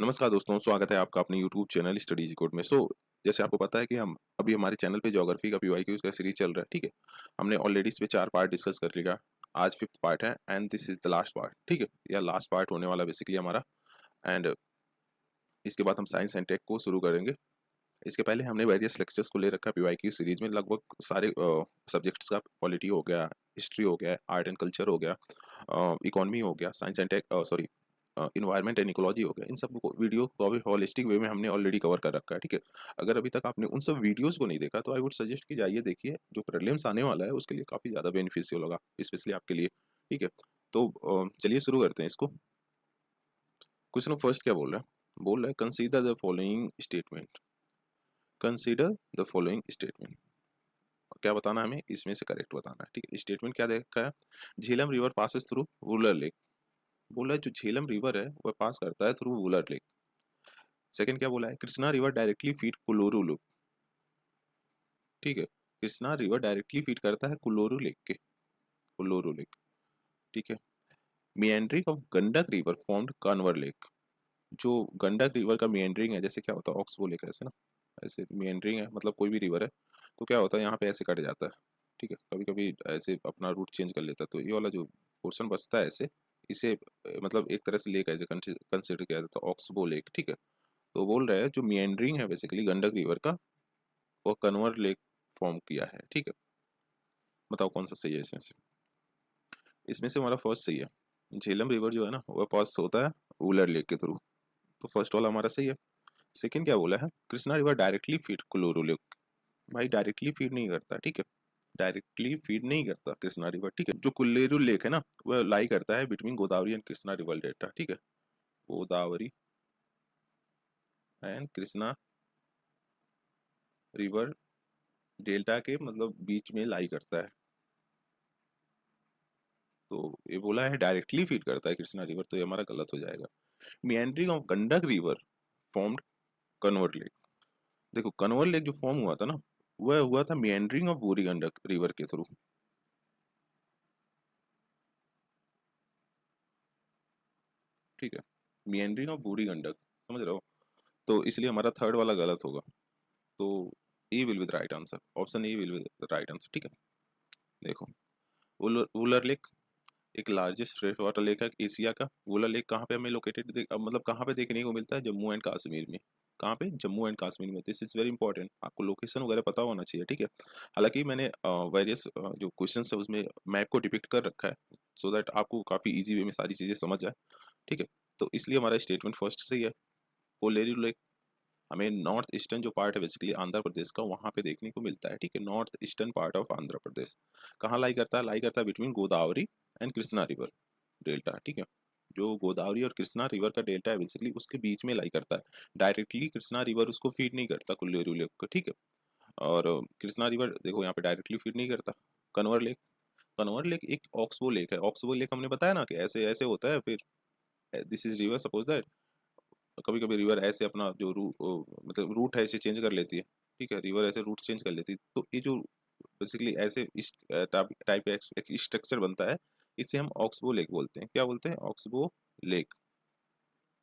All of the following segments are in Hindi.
नमस्कार दोस्तों, स्वागत है आपका अपने यूट्यूब चैनल स्टडीज कोड में। जैसे आपको पता है कि हम अभी हमारे चैनल पे ज्योग्राफी का पीवाईक्यूज का सीरीज चल रहा है, ठीक है। हमने ऑलरेडी इस पे 4 पार्ट डिस्कस कर लिया। आज 5th पार्ट है and this is the last part, ठीक है। या लास्ट पार्ट होने वाला बेसिकली हमारा। एंड इसके बाद हम साइंस एंड टेक को शुरू करेंगे। इसके पहले हमने वेरियस लेक्चर्स को ले रखा पीवाईक्यू सीरीज में, लगभग सारे सब्जेक्ट्स का। पॉलिटी हो गया, हिस्ट्री हो गया, आर्ट एंड कल्चर हो गया, इकोनॉमी हो गया, science and tech, sorry, environment and ecology हो गया। इन सब को वीडियो को अभी होलिस्टिक वे में हमने ऑलरेडी कवर कर रखा है, ठीक है। अगर अभी तक आपने उन सब वीडियोस को नहीं देखा तो आई वुड सजेस्ट कि जाइए देखिए। जो प्रीलिम्स आने वाला है उसके लिए काफ़ी ज़्यादा बेनिफिशियल होगा, स्पेशली आपके लिए, ठीक है। तो चलिए शुरू करते हैं इसको। क्वेश्चन फर्स्ट क्या बोल रहा है consider the following statement. Consider the following statement. क्या बताना है हमें, इसमें से करेक्ट बताना है, ठीक है। स्टेटमेंट क्या देखा है, Jhelum river passes through Wular lake. बोला है जो झेलम रिवर है वह पास करता है थ्रू वुलर लेक। सेकंड क्या बोला है, Krishna river directly feed Kolleru lake, ठीक है। कृष्णा रिवर डायरेक्टली फीड करता है कुल्लूरू लेक के, कुल्लूरू लेक, ठीक है। Meandering of Gandak river formed Kanwar lake. जो गंडक रिवर का मिएंड्रिंग है, जैसे क्या होता है ऑक्सबो लेक ऐसे ना, ऐसे मिएंड्रिंग है, मतलब कोई भी रिवर है तो क्या होता है यहाँ पे ऐसे कट जाता है, ठीक है। कभी कभी ऐसे अपना रूट चेंज कर लेता है, तो ये वाला जो पोर्शन बचता है ऐसे, इसे मतलब एक तरह से लेक ऐसे कंसिडर किया जाता है, ऑक्सबो लेक, ठीक है। तो बोल रहे हैं जो मिएंड्रिंग है बेसिकली गंडक रिवर का, वो कन्वर लेक फॉर्म किया है, ठीक है। बताओ कौन सा सही है इसमें से। इसमें से हमारा फर्स्ट सही है। झेलम रिवर जो है ना वह पास होता है वुलर लेक के थ्रू, तो फर्स्ट वाला हमारा सही है। सेकंड क्या बोला है, Krishna river directly feed Kolleru lake. भाई डायरेक्टली फीड नहीं करता, ठीक है। डायरेक्टली फीड नहीं करता कृष्णा रिवर, ठीक है। जो कुल्लेरू लेक है ना वह लाई करता है between Godavari and Krishna river delta, ठीक है। Godavari and Krishna river delta के मतलब बीच में लाई करता है। तो ये बोला है डायरेक्टली फीड करता है कृष्णा रिवर, तो ये हमारा गलत हो जाएगा। Meandering of Gandak river formed Kanwar lake. देखो कन्वर्ट लेक जो फॉर्म हुआ था ना, वह हुआ था मिएंड्रिंग ऑफ बूढ़ी गंडक रिवर के थ्रू, ठीक है। मिएंड्रिंग ऑफ बूढ़ी गंडक, समझ रहे हो। तो इसलिए हमारा थर्ड वाला गलत होगा। तो A will be the right answer, option A will be the right answer, ठीक है। देखो वुलर लेक एक लार्जेस्ट फ्रेश वाटर लेक है एशिया का। वुलर लेक कहाँ पे हमें लोकेटेड, मतलब कहाँ पे देखने को मिलता है, जम्मू एंड कश्मीर में। कहाँ पे, जम्मू एंड कश्मीर में। दिस इज वेरी इंपॉर्टेंट, आपको लोकेशन वगैरह पता होना चाहिए, ठीक है। हालांकि मैंने वेरियस जो क्वेश्चन है उसमें मैप को डिपिक्ट कर रखा है, सो दैट आपको काफ़ी इजी वे में सारी चीज़ें समझ जाए, ठीक है। तो इसलिए हमारा स्टेटमेंट फर्स्ट सही है। कोलेरू लेक हमें नॉर्थ ईस्टर्न जो पार्ट है बेसिकली आंध्र प्रदेश का, वहाँ पे देखने को मिलता है, ठीक है। North eastern part of Andhra Pradesh कहाँ लाई करता है between Godavari and Krishna river delta, ठीक है। जो गोदावरी और कृष्णा रिवर का डेल्टा है बेसिकली उसके बीच में लाई करता है। डायरेक्टली कृष्णा रिवर उसको फीड नहीं करता कुल्लेरू लेक को, ठीक है। और कृष्णा रिवर देखो यहाँ पे डायरेक्टली फीड नहीं करता। कन्वर लेक, कन्वर लेक एक ऑक्सबो लेक है। ऑक्सबो लेक हमने बताया ना कि ऐसे ऐसे होता है, फिर this is river, suppose that कभी कभी रिवर ऐसे अपना जो मतलब रूट है इसे चेंज कर लेती है, ठीक है। रिवर ऐसे रूट चेंज कर लेती है, तो ये जो बेसिकली ऐसे इस टाइप का स्ट्रक्चर बनता है, इसे हम ऑक्सबो लेक बोलते हैं। क्या बोलते हैं, ऑक्सबो लेक,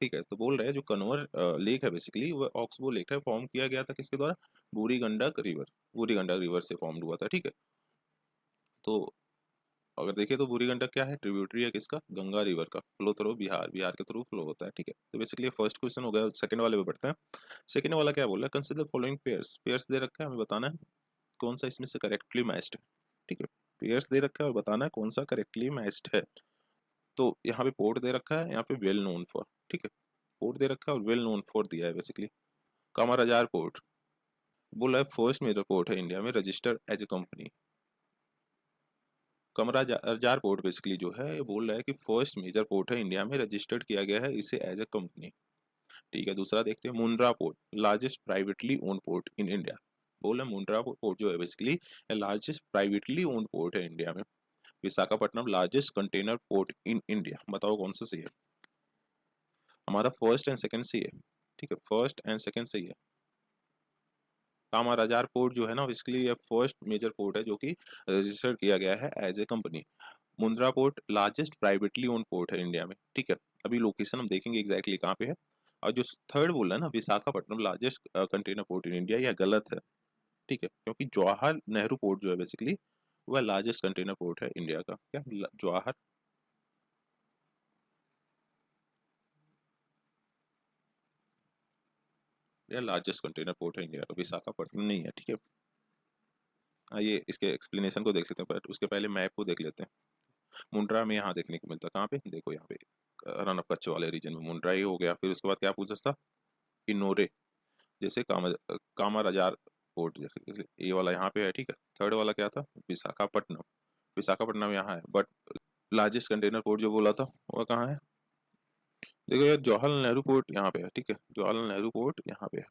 ठीक है। तो बोल रहे हैं जो कन्वर लेक है बेसिकली वो ऑक्सबो लेक है, फॉर्म किया गया था किसके द्वारा, बूढ़ी गंडक रिवर, बूढ़ी गंडक रिवर से फॉर्म हुआ था, ठीक है। तो अगर देखें तो बूढ़ी गंडक क्या है, ट्रिब्यूटरी है किसका, गंगा रिवर का, फ्लो थ्रू बिहार, बिहार के थ्रू फ्लो होता है, ठीक है। तो बेसिकली फर्स्ट क्वेश्चन हो गया। सेकंड वाले पे बढ़ते हैं। सेकंड वाला क्या बोल रहा है, कंसीडर फॉलोइंग पेयर्स। पेयर्स दे रखा है, हमें बताना है कौन सा इसमें से करेक्टली मैच्ड है, ठीक है। पेयर्स दे रखा है और बताना है कौन सा करेक्टली मैच्ड है। तो यहाँ पे पोर्ट दे रखा है, यहाँ पे वेल नोन फॉर, ठीक है। पोर्ट दे रखा है और वेल नोन फॉर दिया है बेसिकली। कामाराजार पोर्ट बोला है फर्स्ट मेजर पोर्ट है इंडिया में registered as a company. Kamarajar port basically जो है ये बोल रहा है कि फर्स्ट मेजर पोर्ट है इंडिया में, रजिस्टर्ड किया गया है इसे एज ए कंपनी, ठीक है। दूसरा देखते हैं Mundra port, largest privately own port in India. बोल रहे मुंद्रा पोर्ट जो है basically largest privately own port है इंडिया में। Visakhapatnam largest container port in India. बताओ कौन सा सही है। हमारा फर्स्ट एंड सेकंड सही है, ठीक है। फर्स्ट एंड सेकंड सही है। कामाराजार पोर्ट जो है ना बेसिकली ये फर्स्ट मेजर पोर्ट है जो कि रजिस्टर किया गया है as a company. Mundra port largest privately own port है इंडिया में, ठीक है। अभी लोकेशन हम देखेंगे एग्जैक्टली कहाँ पे है। और जो थर्ड बोल रहा है ना Visakhapatnam largest container port in India, यह गलत है, ठीक है, क्योंकि जवाहर नेहरू पोर्ट जो है बेसिकली वह लार्जेस्ट कंटेनर पोर्ट है इंडिया का। क्या जवाहर, यह लार्जेस्ट कंटेनर पोर्ट है इंडिया का, विशाखापट्टनम नहीं है, ठीक है। आइए इसके एक्सप्लेनेशन को देख लेते हैं, पर उसके पहले मैप को देख लेते हैं। मुंड्रा में यहाँ देखने को मिलता है, कहाँ पे देखो यहाँ पे रन ऑफ कच्छ वाले रीजन में मुंड्रा ही हो गया। फिर उसके बाद क्या पूछा था, इनोरे, जैसे कामाराजार पोर्ट, जैसे ये वाला यहाँ पे है, ठीक है। थर्ड वाला क्या था, विशाखापट्टनम, विशाखापट्टनम यहाँ है, बट लार्जेस्ट कंटेनर पोर्ट जो बोला था वह कहाँ है, देखो यार जवाहरलाल नेहरू पोर्ट यहाँ पे है, ठीक है, जवाहरलाल नेहरू पोर्ट यहाँ पे है,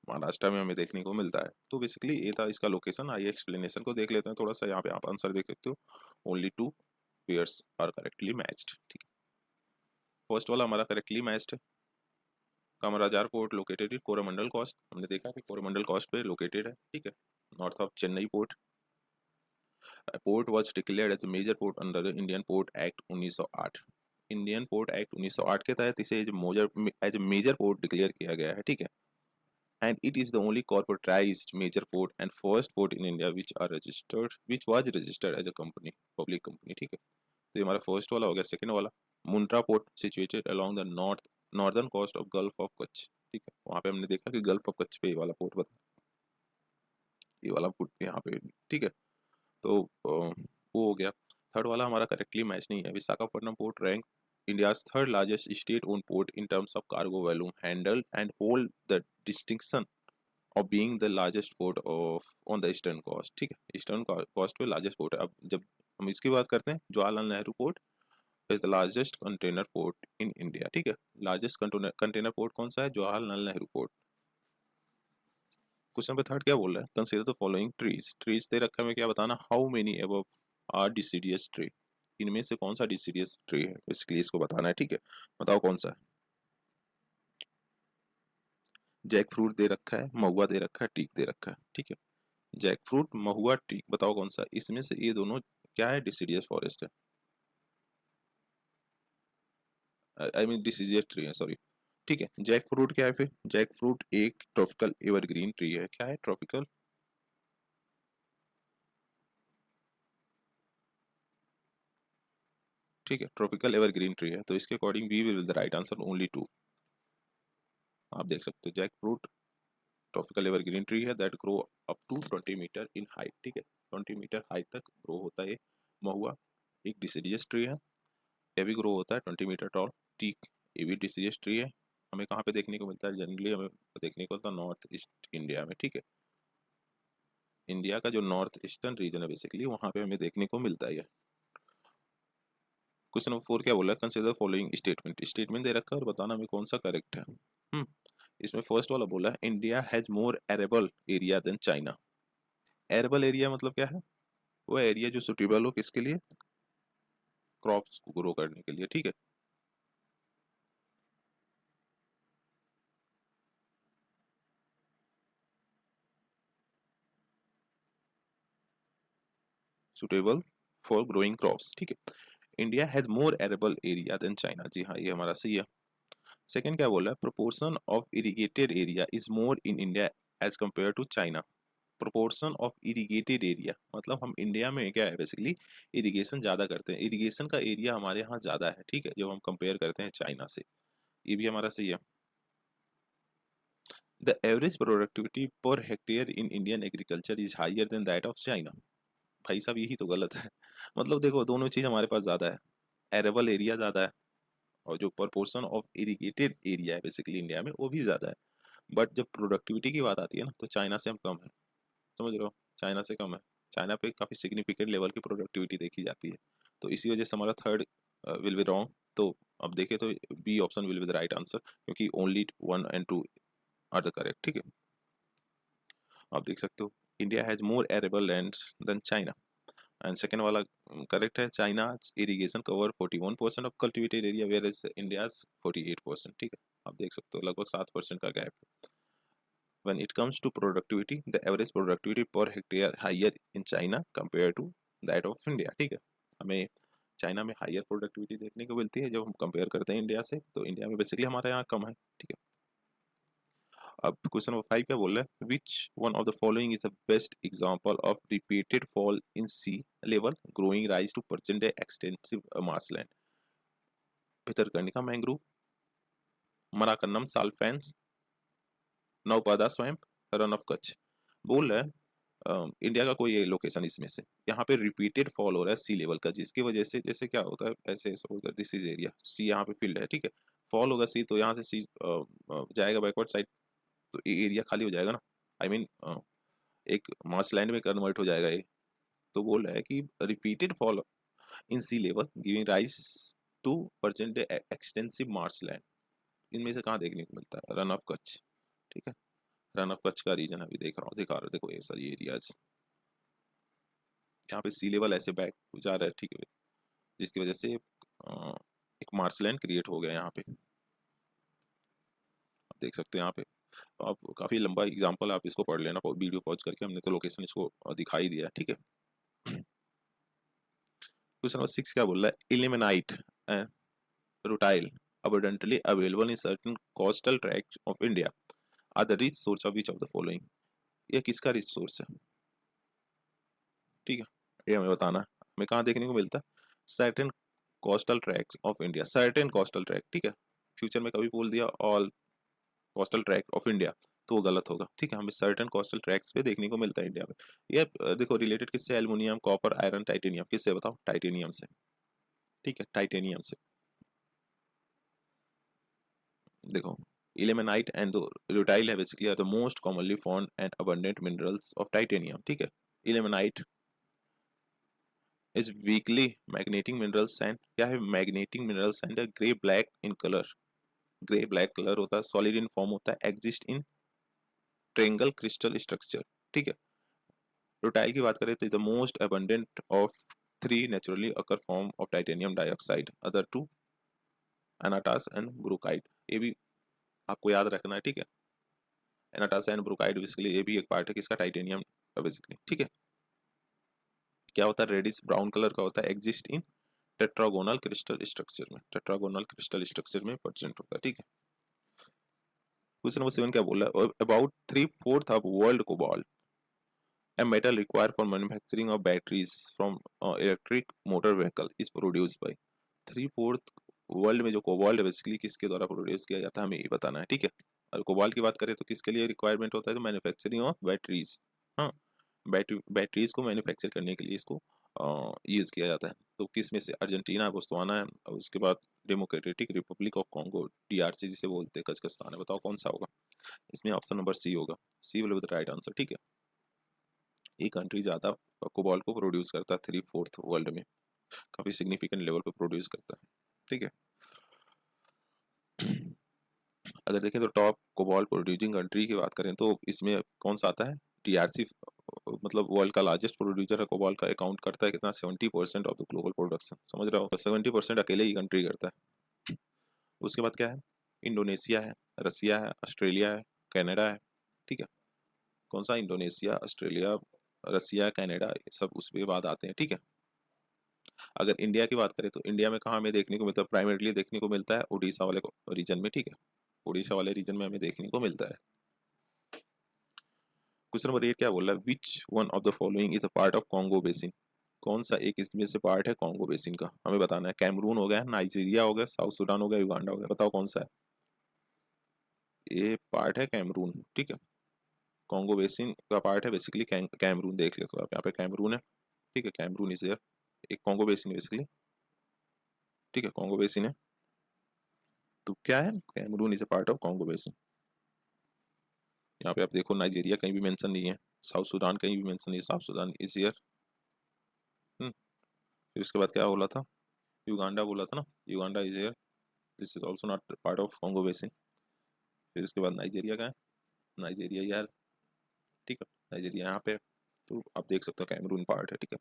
महाराष्ट्र में हमें देखने को मिलता है। तो बेसिकली ये था इसका लोकेशन। आइए एक्सप्लेनेशन को देख लेते हैं थोड़ा सा। यहाँ पे आप आंसर देख सकते हो, only 2 pairs are correctly matched, ठीक है। फर्स्ट वाला हमारा करेक्टली मैच्ड है। Kamarajar port located in Coromandel coast, हमने देखा कि कोरोमंडल कोस्ट पे लोकेटेड है, ठीक है, north of Chennai port. Port was declared as a major port under the Indian port act 1908। Indian port act 1908 के तहत इसे एज मेजर पोर्ट डिक्लेयर किया गया है, ठीक है। And it is the only corporatized major port and first port in India which was registered as a company, public company, ठीक है। तो ये हमारा फर्स्ट वाला हो गया। सेकंड वाला, Mundra port situated along the northern coast of gulf of Kutch, ठीक है। वहाँ पे हमने देखा कि गल्फ ऑफ कच्छ पे ये वाला पोर्ट बता, ये वाला पोर्ट यहाँ पे, ठीक है। तो वो हो गया। थर्ड वाला हमारा करेक्टली मैच नहीं है। Visakhapatnam port rank India's third largest state-owned port in terms of cargo volume handled and hold the distinction of being the largest port of on the eastern coast, ठीक है। ईस्टर्न कोस्ट पे लार्जेस्ट पोर्ट है। अब जब हम इसकी बात करते हैं, Jawaharlal Nehru port is the largest container port in India, ठीक है। लार्जेस्ट कंटेनर पोर्ट कौन सा है, Jawaharlal Nehru port. Question number third क्या बोल रहा है, consider the following trees. Trees दे रखा है, क्या बताना, how many above are deciduous tree, इनमें से कौन सा डिसीडियस ट्री है, बेसिकली इसको बताना है, ठीक है। बताओ कौन सा है। जैक फ्रूट दे रखा है, महुआ दे रखा है, टीक दे रखा है, ठीक है। जैक फ्रूट, महुआ, टीक, बताओ कौन सा, इसमें से ये दोनों क्या है, डिसीडियस फॉरेस्ट है, आई मीन डिसीडियस ट्री है, सॉरी, ठीक है। जैक फ्रूट क्या है फिर, जैक फ्रूट एक ट्रॉपिकल एवरग्रीन ट्री है। क्या है, ट्रॉपिकल, ठीक है, ट्रॉपिकल एवरग्रीन ट्री है। तो इसके according we will the right answer only 2। आप देख सकते हो jackfruit tropical evergreen tree है that grow up to 20 metre in height, ठीक है, 20 मीटर हाइट तक ग्रो होता है। महुआ एक डिसीडियस ट्री है, ये भी ग्रो होता है 20 मीटर टॉल। टीक ये भी डिसीडियस ट्री है, हमें कहाँ पे देखने को मिलता है, जनरली हमें देखने को मिलता है नॉर्थ ईस्ट इंडिया में, ठीक है। इंडिया का जो नॉर्थ ईस्टर्न रीजन है बेसिकली वहाँ पे हमें देखने को मिलता है। क्वेश्चन नंबर 4 क्या बोला, कंसीडर फॉलोइंग स्टेटमेंट। स्टेटमेंट दे रखा है और बताना हमें कौन सा करेक्ट है। इसमें फर्स्ट वाला बोला है India has more arable area than China. Arable area मतलब क्या है, वो एरिया जो सुटेबल हो किसके लिए, क्रॉप्स को ग्रो करने के लिए, ठीक है। सुटेबल फॉर ग्रोइंग क्रॉप्स, ठीक है। India has more arable area than China, जी हाँ ये हमारा सही है। सेकंड क्या बोला है, proportion of irrigated area is more in India as compare to China. Proportion of irrigated area मतलब हम इंडिया में क्या है बेसिकली इरिगेशन ज़्यादा करते हैं, इरिगेशन का एरिया हमारे यहाँ ज़्यादा है, ठीक है, जब हम कंपेयर करते हैं चाइना से। ये भी हमारा सही है। The average productivity per hectare in Indian agriculture is higher than that of China. भाई साहब यही तो गलत है मतलब देखो दोनों चीज़ हमारे पास ज़्यादा है, एरेबल एरिया ज़्यादा है और जो प्रोपोर्शन ऑफ इरिगेटेड एरिया है बेसिकली इंडिया में वो भी ज़्यादा है। बट जब प्रोडक्टिविटी की बात आती है ना तो चाइना से हम कम है, समझ रहे हो, चाइना से कम है। चाइना पे काफ़ी सिग्निफिकेंट लेवल की प्रोडक्टिविटी देखी जाती है, तो इसी वजह से हमारा थर्ड विल बी रॉन्ग। तो अब देखें तो B option will be the right answer, क्योंकि only 1 and 2 are the correct, ठीक है। आप देख सकते हो India has more arable lands than China, and second वाला करेक्ट है, China irrigation cover 41% of cultivated area where is India's 48%, ठीक है। आप देख सकते हो लगभग 7% का गैप है। When it comes to productivity, the average productivity per hectare higher in China compared to that of India, ठीक है। हमें चाइना में हायर प्रोडक्टिविटी देखने को मिलती है जब हम कंपेयर करते हैं इंडिया से, तो इंडिया में बेसिकली हमारे यहाँ कम है, ठीक है। अब क्वेश्चन नंबर 5 क्या बोल रहा है, which one of the following is the best example of repeated fall in sea level growing rise to percent extensive marshland, Bhitarkanika mangrove, Marakkanam saltpans, Naupada swamp, Rann of Kutch. बोल रहा है इंडिया का कोई लोकेशन इसमें से, यहाँ पे रिपीटेड फॉल हो रहा है सी लेवल का, जिसकी वजह से जैसे क्या होता है, ऐसे होता है, दिस इज एरिया सी, यहाँ पे फील्ड है, ठीक है, फॉल होगा सी तो यहाँ से सी जाएगा बैकवर्ड साइड, तो एरिया खाली हो जाएगा ना, आई मीन एक मार्शलैंड में कन्वर्ट हो जाएगा ये। तो बोल रहा है कि repeated fall in sea level giving rise to percent extensive marshland, इनमें से कहाँ देखने को मिलता है, रन ऑफ कच्छ, ठीक है, रन ऑफ कच्छ का रीजन अभी देख रहा हूँ, दिखा रहा देखो ये सारी एरियाज, यहाँ पे सी लेवल ऐसे बैक जा रहा है, ठीक है, जिसकी वजह से एक मार्शलैंड क्रिएट हो गया यहाँ पे, आप देख सकते हैं यहाँ पे। आप काफ़ी लंबा एग्जांपल, आप इसको पढ़ लेना वीडियो पॉज करके, हमने तो लोकेशन इसको दिखाई दिया, ठीक है। क्वेश्चन नंबर 6 क्या बोल रहा है, ilmenite and rutile abundantly available in certain coastal tracts of India are the rich source of which of the following, ये किसका रिच सोर्स है, ठीक है, ये हमें बताना है, हमें कहाँ देखने को मिलता है, certain coastal tracks of India, certain coastal track, ठीक है, फ्यूचर में कभी बोल दिया all coastal track of India तो वो गलत होगा, ठीक है, हमें सर्टेन कोस्टल ट्रैक्स पे देखने को मिलता है इंडिया में। ये देखो रिलेटेड किससे, एल्युमिनियम, कॉपर, आयरन, टाइटेनियम, किससे बताओ, टाइटेनियम से, ठीक है, टाइटेनियम से। देखो ilmenite and the rutile है basically are the most commonly found and abundant minerals of titanium, ठीक है। ilmenite is weakly magnetic mineral sand, क्या है, magnetic mineral sand है, grey black in colour, grey black colour होता है, सॉलिड इन फॉर्म होता है, exist in triangle crystal structure, ठीक है। रुटाइल की बात करें तो the most abundant of 3 naturally occur form of titanium dioxide, other 2 anatase and brookite, ये भी आपको याद रखना है, ठीक है। एनाटास एंड ब्रोकाइड बेसिकली ये भी एक पार्ट है किसका, टाइटेनियम का बेसिकली, ठीक है। क्या होता है, रेडिश ब्राउन कलर का होता है, एग्जिस्ट इन टेट्रागोनल क्रिस्टल स्ट्रक्चर में, टेट्रागोनल क्रिस्टल स्ट्रक्चर में प्रेजेंट होता है, ठीक है। क्वेश्चन नंबर 7 क्या बोल रहा है, about 3/4 of world cobalt a metal required for manufacturing of batteries from electric motor vehicle is produced by, 3/4 world में जो कोबाल्ट है बेसिकली किसके द्वारा प्रोड्यूस किया जाता है, हमें ये बताना है, ठीक है। और कोबाल्ट की बात करें तो किसके लिए रिक्वायरमेंट होता है, तो मैन्युफैक्चरिंग ऑफ बैटरीज, हाँ, बैटरीज को मैन्युफैक्चर करने के लिए इसको यूज किया जाता है। तो किस में से, अर्जेंटीना, बोस्वाना है, और उसके बाद democratic republic of Congo, DRC जिसे बोलते हैं, कजाकिस्तान है, बताओ कौन सा होगा इसमें, ऑप्शन नंबर सी होगा, C will be the right answer, ठीक है। ये कंट्री ज़्यादा कोबाल्ट को प्रोड्यूस करता है, 3/4 वर्ल्ड में, काफ़ी सिग्निफिकेंट लेवल पे प्रोड्यूस करता है, ठीक है। अगर देखें तो टॉप कोबाल्ट प्रोड्यूसिंग कंट्री की बात करें तो इसमें कौन सा आता है, DRC, मतलब वर्ल्ड का लार्जेस्ट प्रोड्यूसर है कोबाल्ट का, अकाउंट करता है कितना, 70% ऑफ द ग्लोबल प्रोडक्शन, समझ रहे हो, 70% अकेले ही कंट्री करता है। उसके बाद क्या है, इंडोनेशिया है, रसिया है, ऑस्ट्रेलिया है, कनाडा है, ठीक है। कौन सा, इंडोनेशिया, ऑस्ट्रेलिया, रसिया, कनाडा, ये सब उसके बाद आते हैं, ठीक है। अगर इंडिया की बात करें तो इंडिया में कहाँ हमें देखने को मिलता है, प्राइमरीली देखने को मिलता है उड़ीसा वाले रीजन में, ठीक है, उड़ीसा वाले रीजन में हमें देखने को मिलता है। क्वेश्चन नंबर 8 क्या बोल रहा है, which one of the following is a part of Congo basin, कौन सा एक इसमें से पार्ट है कॉन्गो बेसिन का, हमें बताना है। कैमरून हो गया, नाइजीरिया हो गया, साउथ सूडान हो गया, युगांडा हो गया, बताओ कौन सा है, ये पार्ट है कैमरून, ठीक है। कॉन्गो बेसिन का पार्ट है बेसिकली कैमरून, देख लेते हो आप यहाँ पे कैमरून है, ठीक है, कैमरून इज देयर, एक कॉन्गो बेसिन बेसिकली, ठीक है, कॉन्गो बेसिन है, तो क्या है, Cameroon is a part of Congo basin. यहाँ पे आप देखो नाइजीरिया कहीं भी मेंशन नहीं है, साउथ सूडान कहीं भी मेंशन नहीं है, साउथ सूडान इज हियर। फिर उसके बाद क्या बोला था, युगांडा बोला था ना, Uganda is here, this is also not part of Congo basin. फिर उसके बाद नाइजीरिया का है, नाइजीरिया यार, ठीक है, नाइजीरिया यहाँ पे, तो आप देख सकते हो कैमरून पार्ट है, ठीक है।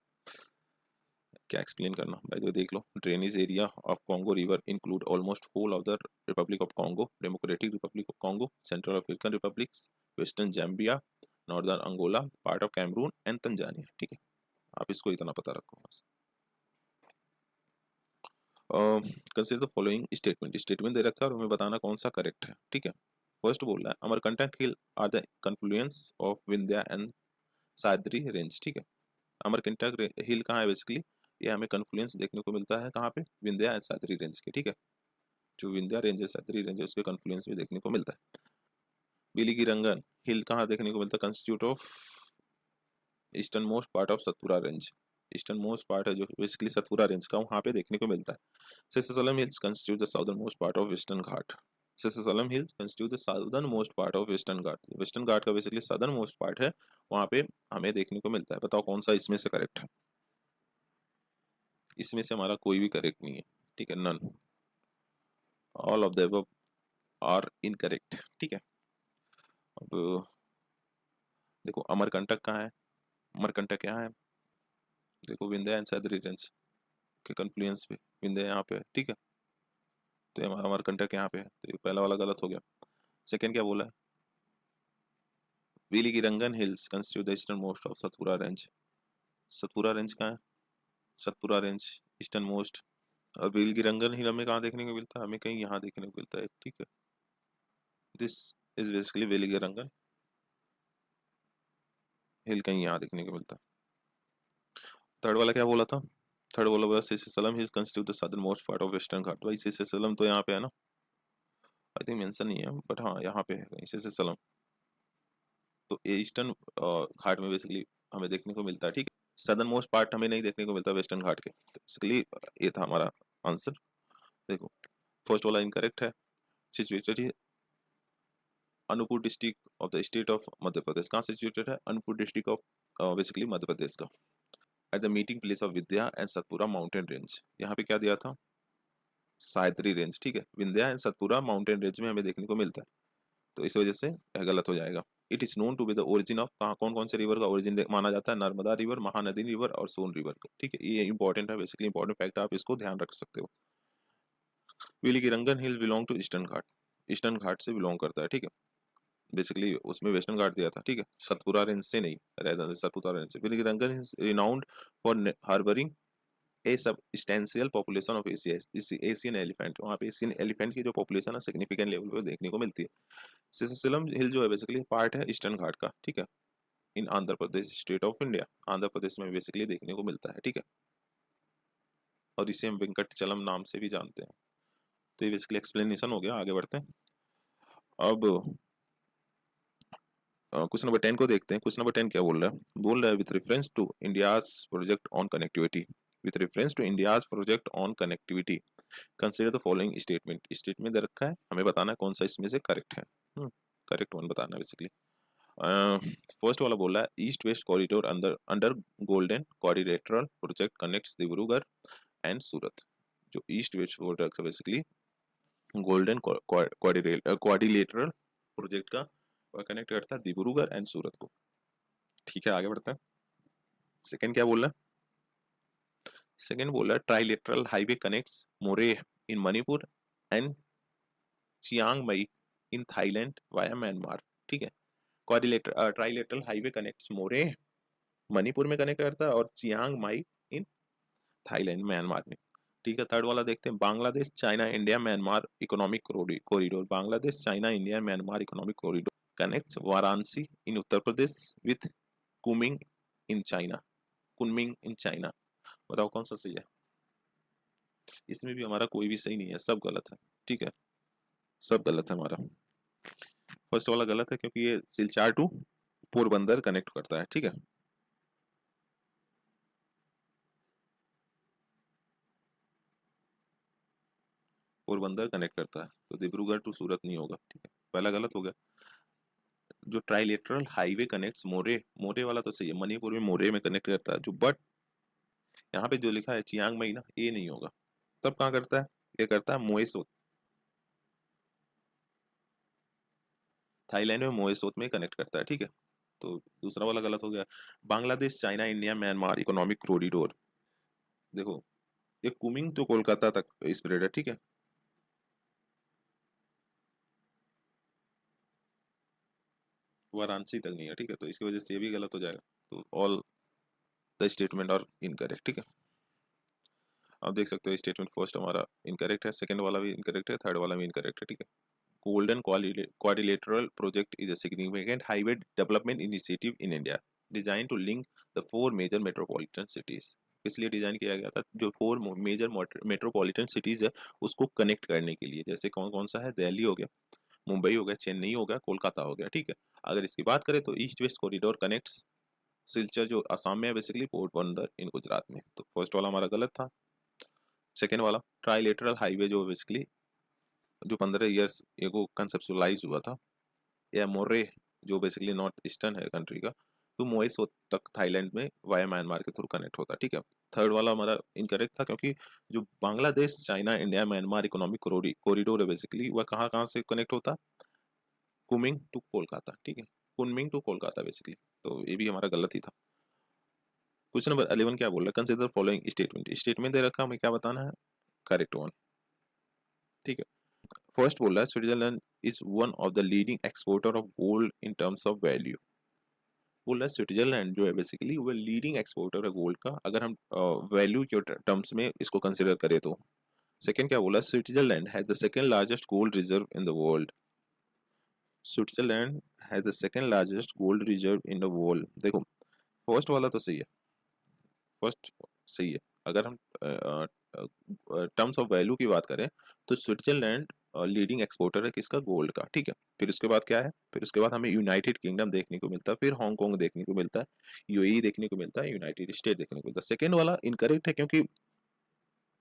क्या एक्सप्लेन करना, भाई तो देख लो, drainage area of Congo river include almost whole of the republic of Congo, democratic republic of Congo, central African republic, western Zambia, northern Angola, part of Cameroon and Tanzania, ठीक है। आप इसको इतना पता रखो बस। Consider the following statement, statement दे रखा है और हमें बताना कौन सा करेक्ट है, ठीक है। फर्स्ट बोल रहा है Amarkantak hill are the confluence of Vindhya and Sahyadri range, ठीक है। अमरकंटक हिल कहाँ है बेसिकली, ये हमें कन्फ्लुएंस देखने को मिलता है कहाँ पे, विंध्या एंड साद्री रेंज के, ठीक है। जो विंध्या रेंज है, साद्री रेंज है, उसके कन्फ्लुएंस में देखने को मिलता है। बिलिगिरंगन हिल कहाँ देखने को मिलता है, constitute of eastern most part of Satpura range, eastern most part है जो बेसिकली सतपुरा रेंज का वहाँ पे देखने को मिलता है। Sislam hills constitute the southern most part of western Ghat, Sislam hills constitute the southern most part of western Ghat, western Ghat का बेसिकली सदर्न मोस्ट पार्ट है, वहाँ पे हमें देखने को मिलता है। बताओ कौन सा इसमें से करेक्ट है। इसमें से हमारा कोई भी करेक्ट नहीं है, ठीक है, none, all of the above are incorrect, ठीक है। अब देखो अमरकंटक कहाँ है, अमरकंटक यहाँ है, देखो विंध्या एंड साद्री रेंज के कन्फ्लुएंस पे विंध्या यहाँ पे है, ठीक है। तो ये हमारा अमरकंटक यहाँ पे है, तो ये पहला वाला गलत हो गया। सेकंड क्या बोला है, Biligirirangan hills constitute the eastern most of Satpura range, Satpura range कहाँ है, सतपुरा रेंज ईस्टर्न मोस्ट, और विलिगिरंगन हिल हमें कहाँ देखने को मिलता है, हमें कहीं यहाँ देखने को मिलता है, ठीक है। दिस इज बेसिकली विलिगिरंगन हिल कहीं यहाँ देखने को मिलता है। थर्ड वाला क्या बोला था, थर्ड वाला बोला Sislam hills constitute the southern most part of western Ghat, भाई सिसलम तो यहाँ पे है ना, आई थिंक मेंशन नहीं है बट हाँ यहाँ पे है कहीं सिसलम, तो ईस्टर्न घाट में बेसिकली हमें देखने को मिलता है, ठीक है। सदर्न मोस्ट पार्ट हमें नहीं देखने को मिलता वेस्टर्न घाट के, तो बेसिकली ये था हमारा आंसर। देखो फर्स्ट वाला इनकरेक्ट है, सिचुएटेड है Anuppur district of the state of Madhya Pradesh, कहाँ सिचुएटेड है, Anuppur district of basically Madhya Pradesh का, at the meeting place of Vindhya and Satpura mountain range, यहाँ पे क्या दिया था, सायत्री रेंज, ठीक है। Vindhya and Satpura mountain range में हमें देखने को मिलता है, तो इस वजह से यह गलत हो जाएगा। It is known to be the origin of, कहाँ कौन कौन से रिवर का ओरिजिन माना जाता है, नर्मदा रिवर, महानदी रिवर और सोन रिवर का, ठीक है। ये इंपॉर्टेंट है, बेसिकली इंपॉर्टेंट फैक्ट, आप इसको ध्यान रख सकते हो। Biligirirangan hill belong to eastern Ghat, eastern Ghat से बिलोंग करता है, ठीक है। बेसिकली उसमें वेस्टर्न घाट दिया था, ठीक है, सतपुरा रेंज से नहीं, रहता सतपुरा रेंज से। Biligirirangan is renowned for harbouring a substantial population of Asian elephant, वहाँ पे एशियन एलिफेंट की जो पॉपुलेशन है सिग्निफिकेंट लेवल पे देखने को मिलती है। सिसलम हिल जो है बेसिकली पार्ट है ईस्टर्न घाट का, ठीक है, इन Andhra Pradesh state of India, Andhra Pradesh में बेसिकली देखने को मिलता है, ठीक है। और इसे हम वेंकटचलम नाम से भी जानते हैं। तो ये बेसिकली एक्सप्लेनेशन हो गया, आगे बढ़ते हैं। अब क्वेश्चन नंबर 10 को देखते हैं। क्वेश्चन नंबर 10 क्या बोल रहा है, बोल रहा है with reference to India's project on connectivity, with reference to India's project on connectivity consider the following statement, statement दे रखा है, हमें बताना है कौन सा इसमें से करेक्ट है, करेक्ट वन बताना है बेसिकली। फर्स्ट वाला बोल रहा है east west corridor under under golden quadrilateral project connects Dibrugarh and Surat, जो ईस्ट वेस्ट बोल रहा है बेसिकली गोल्डन क्वाड्रिलेटरल प्रोजेक्ट का कनेक्ट करता है डिब्रूगढ़ एंड सूरत को, ठीक है। आगे बढ़ते हैं। सेकंड क्या बोल रहा है, सेकंड बोल रहा है trilateral highway connects Moreh in Manipur and Chiang Mai in Thailand via Myanmar, ठीक है। Quadrilateral trilateral highway connects Moreh Manipur में कनेक्ट करता है और Chiang Mai in Thailand Myanmar में, ठीक है। थर्ड वाला देखते हैं Bangladesh China India Myanmar economic corridor, Bangladesh China India Myanmar economic corridor connects Varanasi in Uttar Pradesh with Kunming in China, Kunming in China. बताओ कौन सा सही है, इसमें भी हमारा कोई भी सही नहीं है, सब गलत है, ठीक है, सब गलत है हमारा। फर्स्ट वाला गलत है क्योंकि ये सिलचार टू पोरबंदर कनेक्ट करता है, ठीक है। पोरबंदर कनेक्ट करता है, तो डिब्रूगढ़ टू सूरत नहीं होगा, ठीक है, पहला गलत हो गया। जो ट्राइलेटरल हाईवे कनेक्ट्स मोरे, मोरे वाला तो सही है, मणिपुर में मोरे में कनेक्ट करता है जो, बट यहाँ पे जो लिखा है चियांग मई ना, ये नहीं होगा। तब कहाँ करता है, ये करता है मोएसोत, थाईलैंड में मोएसोत में कनेक्ट करता है, ठीक है। तो दूसरा वाला गलत हो गया। Bangladesh China India Myanmar economic corridor, देखो ये कुमिंग तो कोलकाता तक स्प्रेड है, ठीक है, वाराणसी तक नहीं है, ठीक है, तो इसकी वजह से ये भी गलत हो जाएगा। तो all the statement are incorrect, ठीक है। आप देख सकते हो स्टेटमेंट फर्स्ट हमारा इनकरेक्ट है, सेकंड वाला भी इनकरेक्ट है, थर्ड वाला भी इनकरेक्ट है, ठीक है। Golden Quadrilateral Project is a significant highway development initiative in India designed to link the four major metropolitan cities. इसलिए डिजाइन किया गया था जो फोर मेजर मेट्रोपॉलिटन सिटीज है उसको कनेक्ट करने के लिए। जैसे कौन कौन सा है, दिल्ली हो गया, मुंबई हो गया, चेन्नई हो गया, कोलकाता हो गया, ठीक है। अगर इसकी बात करें तो east west corridor connects Silchar जो असम में है बेसिकली, पोर्ट बंदर इन गुजरात में। तो फर्स्ट वाला हमारा गलत था। सेकेंड वाला ट्राइलेटरल हाईवे जो बेसिकली जो 15 ईयर्स एगो कंसेप्चुलाइज हुआ था, या मोर्रे जो बेसिकली नॉर्थ ईस्टर्न है कंट्री का, तो मोइसो तक थाईलैंड में वाया म्यांमार के थ्रू कनेक्ट होता, ठीक है। थर्ड वाला हमारा इनकरेक्ट था क्योंकि जो Bangladesh China India Myanmar economic corridor है बेसिकली, वह कहाँ कहाँ से कनेक्ट होता, कुमिंग टू कोलकाता, ठीक है, कुनमिंग टू कोलकाता बेसिकली। तो ये भी हमारा गलत ही था। क्वेश्चन नंबर 11 क्या बोल रहा है, कंसिडर फॉलोइंग स्टेटमेंट। स्टेटमेंट दे रखा, हमें क्या बताना है, करेक्ट वन, ठीक है। फर्स्ट बोल रहा है Switzerland is one of the leading exporter of gold in terms of value. बोल रहा है स्विट्जरलैंड जो है बेसिकली वो लीडिंग एक्सपोर्टर है गोल्ड का, अगर हम वैल्यू के टर्म्स में इसको कंसिडर करें तो। सेकंड क्या बोला, Switzerland has the second largest gold reserve in the world. Switzerland has the second largest gold reserve in the world. देखो फर्स्ट वाला तो सही है, फर्स्ट सही है। अगर हम टर्म्स ऑफ वैल्यू की बात करें तो स्विट्जरलैंड लीडिंग एक्सपोर्टर है किसका, गोल्ड का, ठीक है। फिर उसके बाद क्या है, फिर उसके बाद हमें यूनाइटेड किंगडम देखने को मिलता है, फिर हांगकांग देखने को मिलता है, यूएई देखने को मिलता है, यूनाइटेड स्टेट देखने को मिलता है। सेकेंड वाला इनकरेक्ट है क्योंकि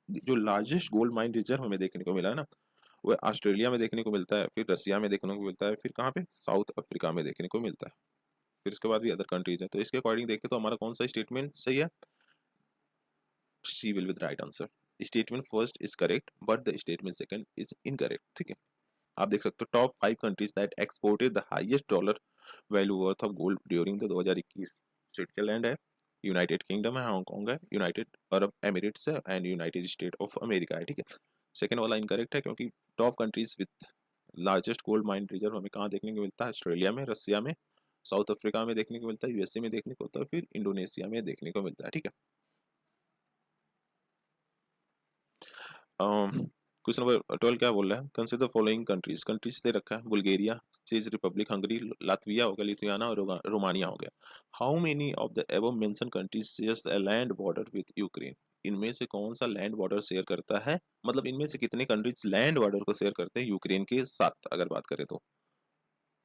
जो लार्जेस्ट गोल्ड माइन रिजर्व हमें देखने को मिला है ना, वह ऑस्ट्रेलिया में देखने को मिलता है, फिर रसिया में देखने को मिलता है, फिर कहाँ पे, साउथ अफ्रीका में देखने को मिलता है। फिर उसके बाद भी अदर कंट्रीज है। तो इसके अकॉर्डिंग देखें तो हमारा कौन सा स्टेटमेंट सही है, C will be the right answer. Statement first is correct but the statement second is incorrect, ठीक है। आप देख सकते हो top 5 countries that exported the highest dollar value worth of gold during the 2021। Switzerland है, यूनाइटेड किंगडम है, हांगकांग है, यूनाइटेड अरब एमिरेट्स है and United State of America है, ठीक है। सेकंड वाला इनकरेक्ट है क्योंकि top countries with largest gold mine reserve हमें कहाँ देखने को मिलता है, ऑस्ट्रेलिया में, रसिया में, साउथ अफ्रीका में देखने को मिलता है, यूएसए में देखने को मिलता है, फिर इंडोनेशिया में देखने को मिलता है, ठीक है। क्वेश्चन नंबर 12 क्या बोल रहा है, कंसिडर फॉलोइंग कंट्रीज। कंट्रीज दे रखा है, बुल्गारिया, चेक रिपब्लिक, हंगरी, लातविया हो गया, लिथुआना और रोमानिया हो गया। How many of the above mention countries shares a land border with Ukraine. इनमें से कौन सा लैंड बॉर्डर शेयर करता है, मतलब इनमें से कितने कंट्रीज लैंड बॉर्डर को शेयर करते हैं यूक्रेन के साथ, अगर बात करें तो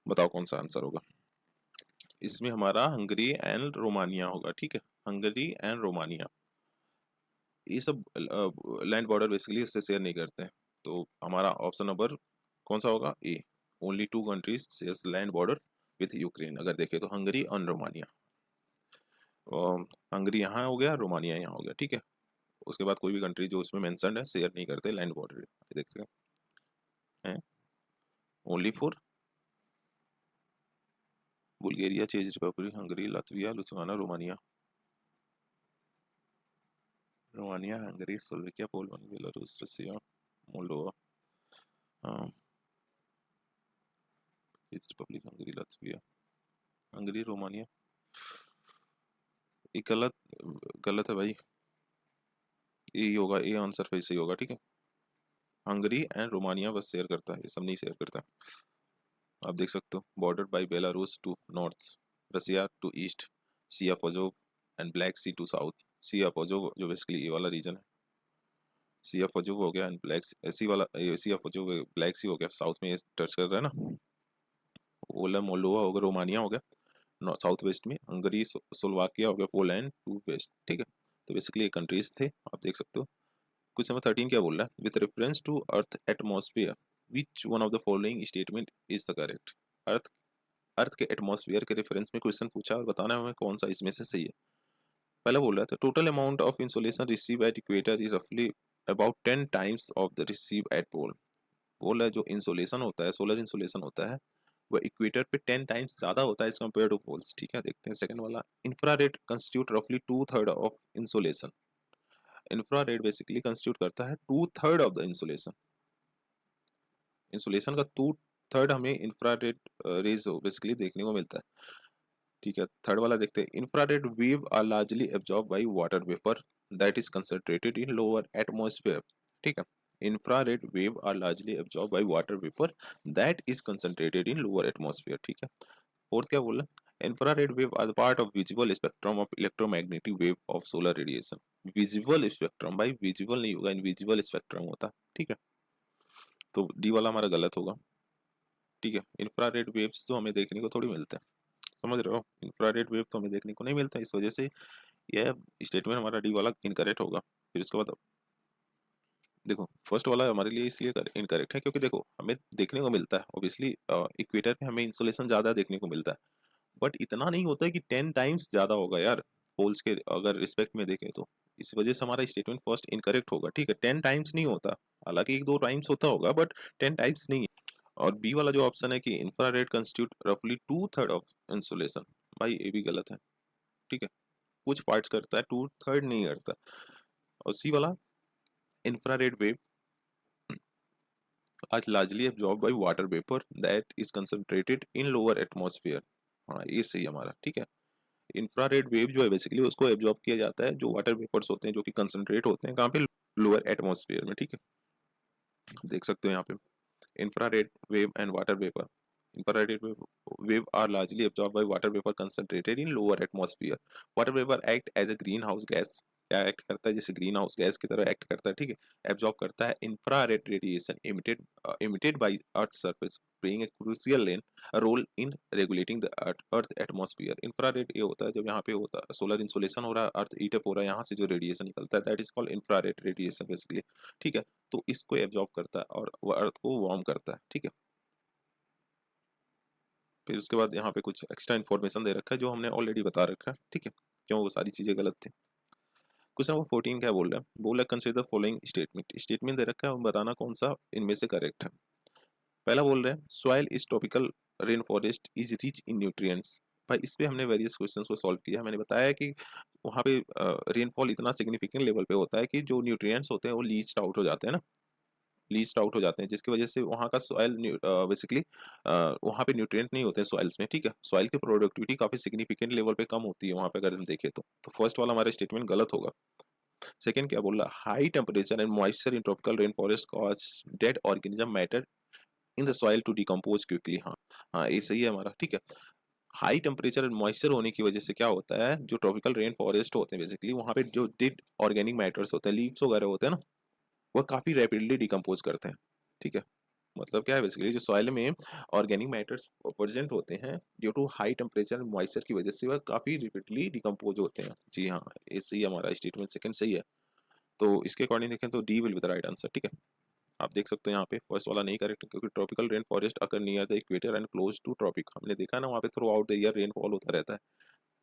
बताओ कौन सा आंसर होगा। इसमें हमारा हंगरी एंड रोमानिया होगा, ठीक है, हंगरी एंड रोमानिया। ये सब लैंड बॉर्डर बेसिकली इससे शेयर नहीं करते हैं। तो हमारा ऑप्शन नंबर कौन सा होगा, A. Only 2 countries shares land border with Ukraine, अगर देखें तो हंगरी और रोमानिया। हंगरी यहाँ हो गया, रोमानिया यहाँ हो गया, ठीक है। उसके बाद कोई भी कंट्री जो उसमें मेंशन्ड है शेयर नहीं करते लैंड बॉर्डर, देखते हैं ओनली फॉर बुल्गारिया, चेक Republic, Hungary, Latvia, Lithuania, Romania. Romania, Hungary, Slovakia, Poland, Belarus, रसिया, Moldova, check Republic, Hungary, Latvia, Hungary, Romania. ये गलत, गलत है भाई, ये होगा, ये आंसर फिर सही होगा, ठीक है। हंगरी एंड रोमानिया बस शेयर करता है, ये सब नहीं शेयर करता। आप देख सकते हो border by Belarus to north, Russia to east, sea of Azov and black sea to south. Sea of Azov जो बेसिकली ये वाला रीजन है, सी ऑफ अजोव हो गया एंड ब्लैक सी वाला, सी ऑफ अजोव ब्लैक सी हो गया, साउथ में ये टच कर रहा है ना। ओला मोल्डोवा हो गया, रोमानिया हो गया साउथ वेस्ट में, हंगरी स्लोवाकिया हो गया पोलैंड टू वेस्ट, ठीक है। तो बेसिकली ये कंट्रीज थे, आप देख सकते हो। क्वेश्चन नंबर 13 क्या बोल रहा है, with reference to earth atmosphere which one of the following statement is the correct. Earth earth के एटमॉस्फेयर के रेफरेंस में क्वेश्चन पूछा और बताना है हमें कौन सा इसमें से सही है। पहला बोल रहा था total amount of insolation receive at equator is रफली about 10 times of the receive at pole. बोल रहा है जो इंसोलेशन होता है, सोलर इंसोलेशन होता है, वह इक्वेटर पे 10 टाइम्स ज्यादा होता है एज कम्पेयर टू पोल्स, ठीक है। देखते हैं सेकंड वाला, इंफ्रारेड कंस्टिट्यूट रफली 2/3 of insolation. Infrared basically constitute करता है 2/3 ऑफ द इंसोलेशन। इंसुलेशन का 2/3 हमें इंफ्रारेड रेज बेसिकली देखने को मिलता है, ठीक है। थर्ड वाला देखते हैं, infrared wave are largely absorb by water vapour that is concentrated in lower atmosphere, ठीक है। Infrared wave are largely absorb by water vapour that is concentrated in lower atmosphere, ठीक है। फोर्थ क्या बोला, infrared wave are part of visible spectrum of electromagnetic wave of solar radiation. Visible spectrum, भाई विजिबल नहीं होगा, इनविजिबल स्पेक्ट्रम होता, ठीक है। तो डी वाला हमारा गलत होगा, ठीक है। इंफ्रारेड वेव्स तो हमें देखने को थोड़ी मिलते हैं, समझ रहे हो, इंफ्रारेड वेव तो हमें देखने को नहीं मिलता, इस वजह से यह स्टेटमेंट हमारा डी वाला इनकरेक्ट होगा। फिर उसके बाद देखो फर्स्ट वाला हमारे लिए इसलिए इनकरेक्ट है क्योंकि देखो हमें देखने को मिलता है ऑब्वियसली, इक्वेटर पे हमें इंसोलेशन ज्यादा देखने को मिलता है, बट इतना नहीं होता है कि 10 टाइम्स ज्यादा होगा यार पोल्स के अगर रिस्पेक्ट में देखें तो। इस वजह से हमारा स्टेटमेंट फर्स्ट इनकरेक्ट होगा, ठीक है। 10 टाइम्स नहीं होता, हालांकि 1-2 टाइम्स होता होगा, बट 10 टाइम्स नहीं। और बी वाला जो ऑप्शन है कि इंफ्रारेड कंस्टिट्यूट रफली 2/3 ऑफ इंसुलेशन, भाई ये भी गलत है, ठीक है। कुछ पार्ट्स करता है, 2/3 नहीं करता। और सी वाला इंफ्रारेड वेव आज largely absorbed by water vapor that is concentrated in lower atmosphere, हाँ ये सही है हमारा, ठीक है। इंफ्रारेड वेव जो है बेसिकली उसको एब्जॉर्ब किया जाता है जो वाटर वेपर्स होते हैं जो कि कंसंट्रेट होते हैं कहाँ पे, लोअर एटमॉस्फेयर में, ठीक है। देख सकते हो यहाँ पे infrared wave and water vapor. Infrared wave are largely absorbed by water vapor concentrated in lower atmosphere. Water vapor act as a greenhouse gas. क्या एक्ट करता है, जैसे ग्रीन हाउस गैस की तरह एक्ट करता है, ठीक है। एब्जॉर्ब करता है infrared radiation emitted by earth surface, playing a crucial role in regulating the earth atmosphere. Infrared ये होता है जब यहाँ पे होता है सोलर इंसोलेशन हो रहा है, अर्थ हीट अप हो रहा है, यहाँ से जो रेडिएशन निकलता है that is called infrared radiation basically, ठीक है। तो इसको एब्जॉर्ब करता है और वो अर्थ को वार्म करता है, ठीक है। फिर उसके बाद यहाँ पे कुछ एक्स्ट्रा इन्फॉर्मेशन दे रखा है जो हमने ऑलरेडी बता रखा है, ठीक है, क्यों वो सारी चीजें गलत थी। क्वेश्चन नंबर 14 क्या बोल रहा है कंसीडर फॉलोइंग स्टेटमेंट। स्टेटमेंट दे रखा है और बताना कौन सा इनमें से करेक्ट है। पहला बोल रहे हैं soil is tropical rain forest is rich in nutrients. भाई इस पे हमने वेरियस क्वेश्चंस को सॉल्व किया, मैंने बताया कि वहाँ पे रेनफॉल इतना सिग्निफिकेंट लेवल पे होता है कि जो न्यूट्रिएंट्स होते हैं वो लीच्ड आउट हो जाते हैं ना, लीस्ट आउट हो जाते हैं, जिसकी वजह से वहाँ का सॉइल बेसिकली वहाँ पे न्यूट्रिएंट नहीं होते हैं सॉइल्स में, ठीक है। सॉइल की प्रोडक्टिविटी काफी सिग्निफिकेंट लेवल पे कम होती है वहाँ पे अगर हम देखें तो फर्स्ट वाला हमारा स्टेटमेंट गलत होगा। सेकंड क्या बोल रहा, high temperature and moisture in tropical rain forest cause dead organism matter in the soil to decompose quickly, हाँ हाँ ये सही है हमारा, ठीक है। हाई टेम्परेचर एंड मॉइस्चर होने की वजह से क्या होता है, जो ट्रॉपिकल रेन फॉरेस्ट होते हैं बेसिकली वहाँ पे जो डेड ऑर्गेनिक मैटर्स होते हैं, लीव्स वगैरह होते हैं ना, वह काफी रैपिडली डिकम्पोज करते हैं, ठीक है। मतलब क्या है बेसिकली जो सॉइल में ऑर्गेनिक मैटर्स प्रेजेंट होते हैं due to high temperature moisture की वजह से वह काफी रिपीटली डिकम्पोज होते हैं, जी हाँ ये सही है हमारा स्टेटमेंट सेकंड सही है। तो इसके अकॉर्डिंग देखें तो D will be the right answer, ठीक है। आप देख सकते हो यहाँ पे फर्स्ट वाला नहीं करेक्ट क्योंकि tropical rain forest occur near the equator and close to tropic, हमने देखा ना वहाँ पे throughout the year rainfall होता रहता है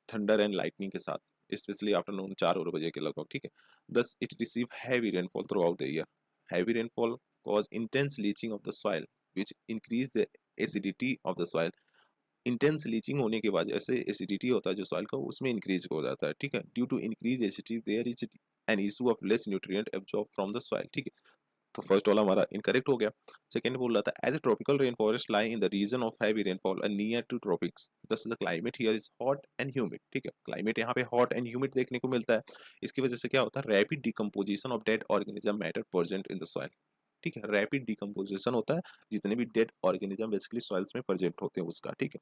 थंडर एंड लाइटनिंग के साथ, स्पेशली आफ्टरनून 4 बजे के लगभग, ठीक है। Thus it receive heavy rainfall through out the year. Heavy rainfall cause intense leaching of the soil which increase the acidity of the soil। Intense leaching होने की वजह से एसिडिटी होता है जो सॉइल का उसमें इंक्रीज हो जाता है, ठीक है। Due to increase acidity there is an issue of less nutrient absorb from the soil, ठीक है। तो फर्स्ट वाला हमारा इनकरेक्ट हो गया। सेकंड बोल रहा था as a tropical rain forest lie in the region of heavy rainfall and near to tropics thus the climate here is hot and humid, ठीक है। क्लाइमेट यहाँ पे हॉट एंड ह्यूमिड देखने को मिलता है, इसकी वजह से क्या होता है rapid decomposition of dead organism matter present in the soil, ठीक है। रैपिड डिकम्पोजिशन होता है जितने भी डेड ऑर्गेनिज्म बेसिकली सॉइल्स में प्रेजेंट होते हैं उसका, ठीक है।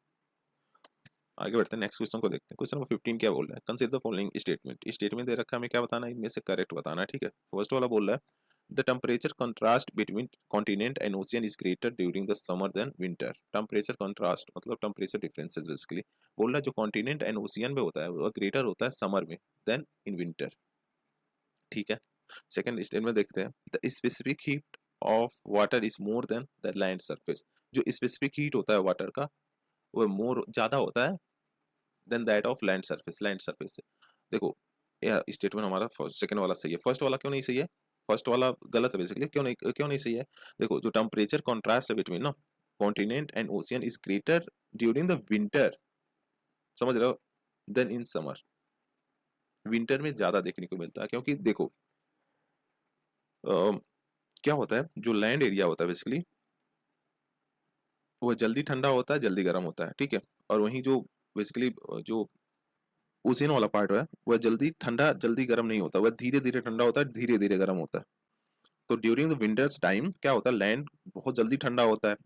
आगे बढ़ते हैं नेक्स्ट क्वेश्चन को देखते हैं। क्वेश्चन नंबर 15 क्या बोल रहा है consider the following statement. Statement दे रखा है हमें क्या बताना है, इनमें से करेक्ट बताना है, ठीक है। फर्स्ट वाला बोल रहा है the temperature contrast between continent and ocean is greater during the summer than winter. Temperature contrast मतलब टेम्परेचर डिफरेंसेस बेसिकली बोल रहा है जो कॉन्टिनेंट एंड ओशियन में होता है वो ग्रेटर होता है समर में देन इन विंटर, ठीक है। सेकंड स्टेटमेंट देखते हैं the specific heat of water is more than the land surface. जो स्पेसिफिक हीट होता है वाटर का वो मोर ज्यादा होता है than that of land surface से। देखो यह स्टेटमेंट हमारा सेकंड वाला सही है, फर्स्ट वाला क्यों नहीं सही है, फर्स्ट वाला गलत है बेसिकली, क्यों नहीं सही है। देखो जो टेम्परेचर कॉन्ट्रास्ट है बिटवीन ना continent and ocean is greater during the winter, समझ रहे हो, देन इन समर। विंटर में ज्यादा देखने को मिलता है क्योंकि देखो क्या होता है जो लैंड एरिया होता है बेसिकली वो जल्दी ठंडा होता है जल्दी गर्म होता है, ठीक है। और वहीं जो बेसिकली जो ओशियन वाला पार्ट है वह जल्दी ठंडा जल्दी गर्म नहीं होता, वह धीरे धीरे ठंडा होता है, धीरे धीरे गर्म होता है। तो ड्यूरिंग द विंटर्स टाइम क्या होता है, लैंड बहुत जल्दी ठंडा होता है।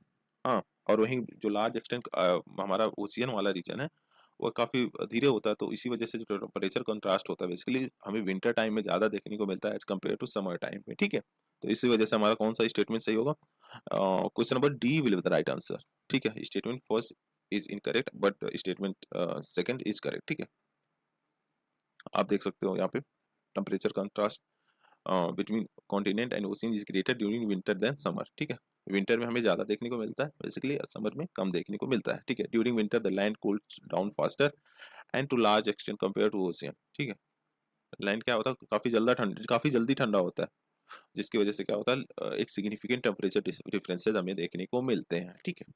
हाँ, और वहीं जो लार्ज एक्सटेंट हमारा ओशियन वाला रीजन है वो काफ़ी धीरे होता है, तो इसी वजह से जो टेम्परेचर कंट्रास्ट होता है बेसिकली हमें विंटर टाइम में ज़्यादा देखने को मिलता है as compare to summer time में, ठीक है। तो इसी वजह से हमारा कौन सा स्टेटमेंट सही होगा? Question number D will be the right answer, ठीक है। Statement first is incorrect but statement second is correct, ठीक है। आप देख सकते हो यहाँ पे temperature contrast between continent and ocean is greater during winter than summer, ठीक है। विंटर में हमें ज़्यादा देखने को मिलता है बेसिकली, समर में कम देखने को मिलता है, ठीक है। During winter the land cools down faster and to large extent compare to ocean, ठीक है। लैंड क्या होता है, काफ़ी जल्दी ठंडा होता है, जिसकी वजह से क्या होता है एक सिग्निफिकेंट टेम्परेचर डिफरेंसेस हमें देखने को मिलते हैं, ठीक है।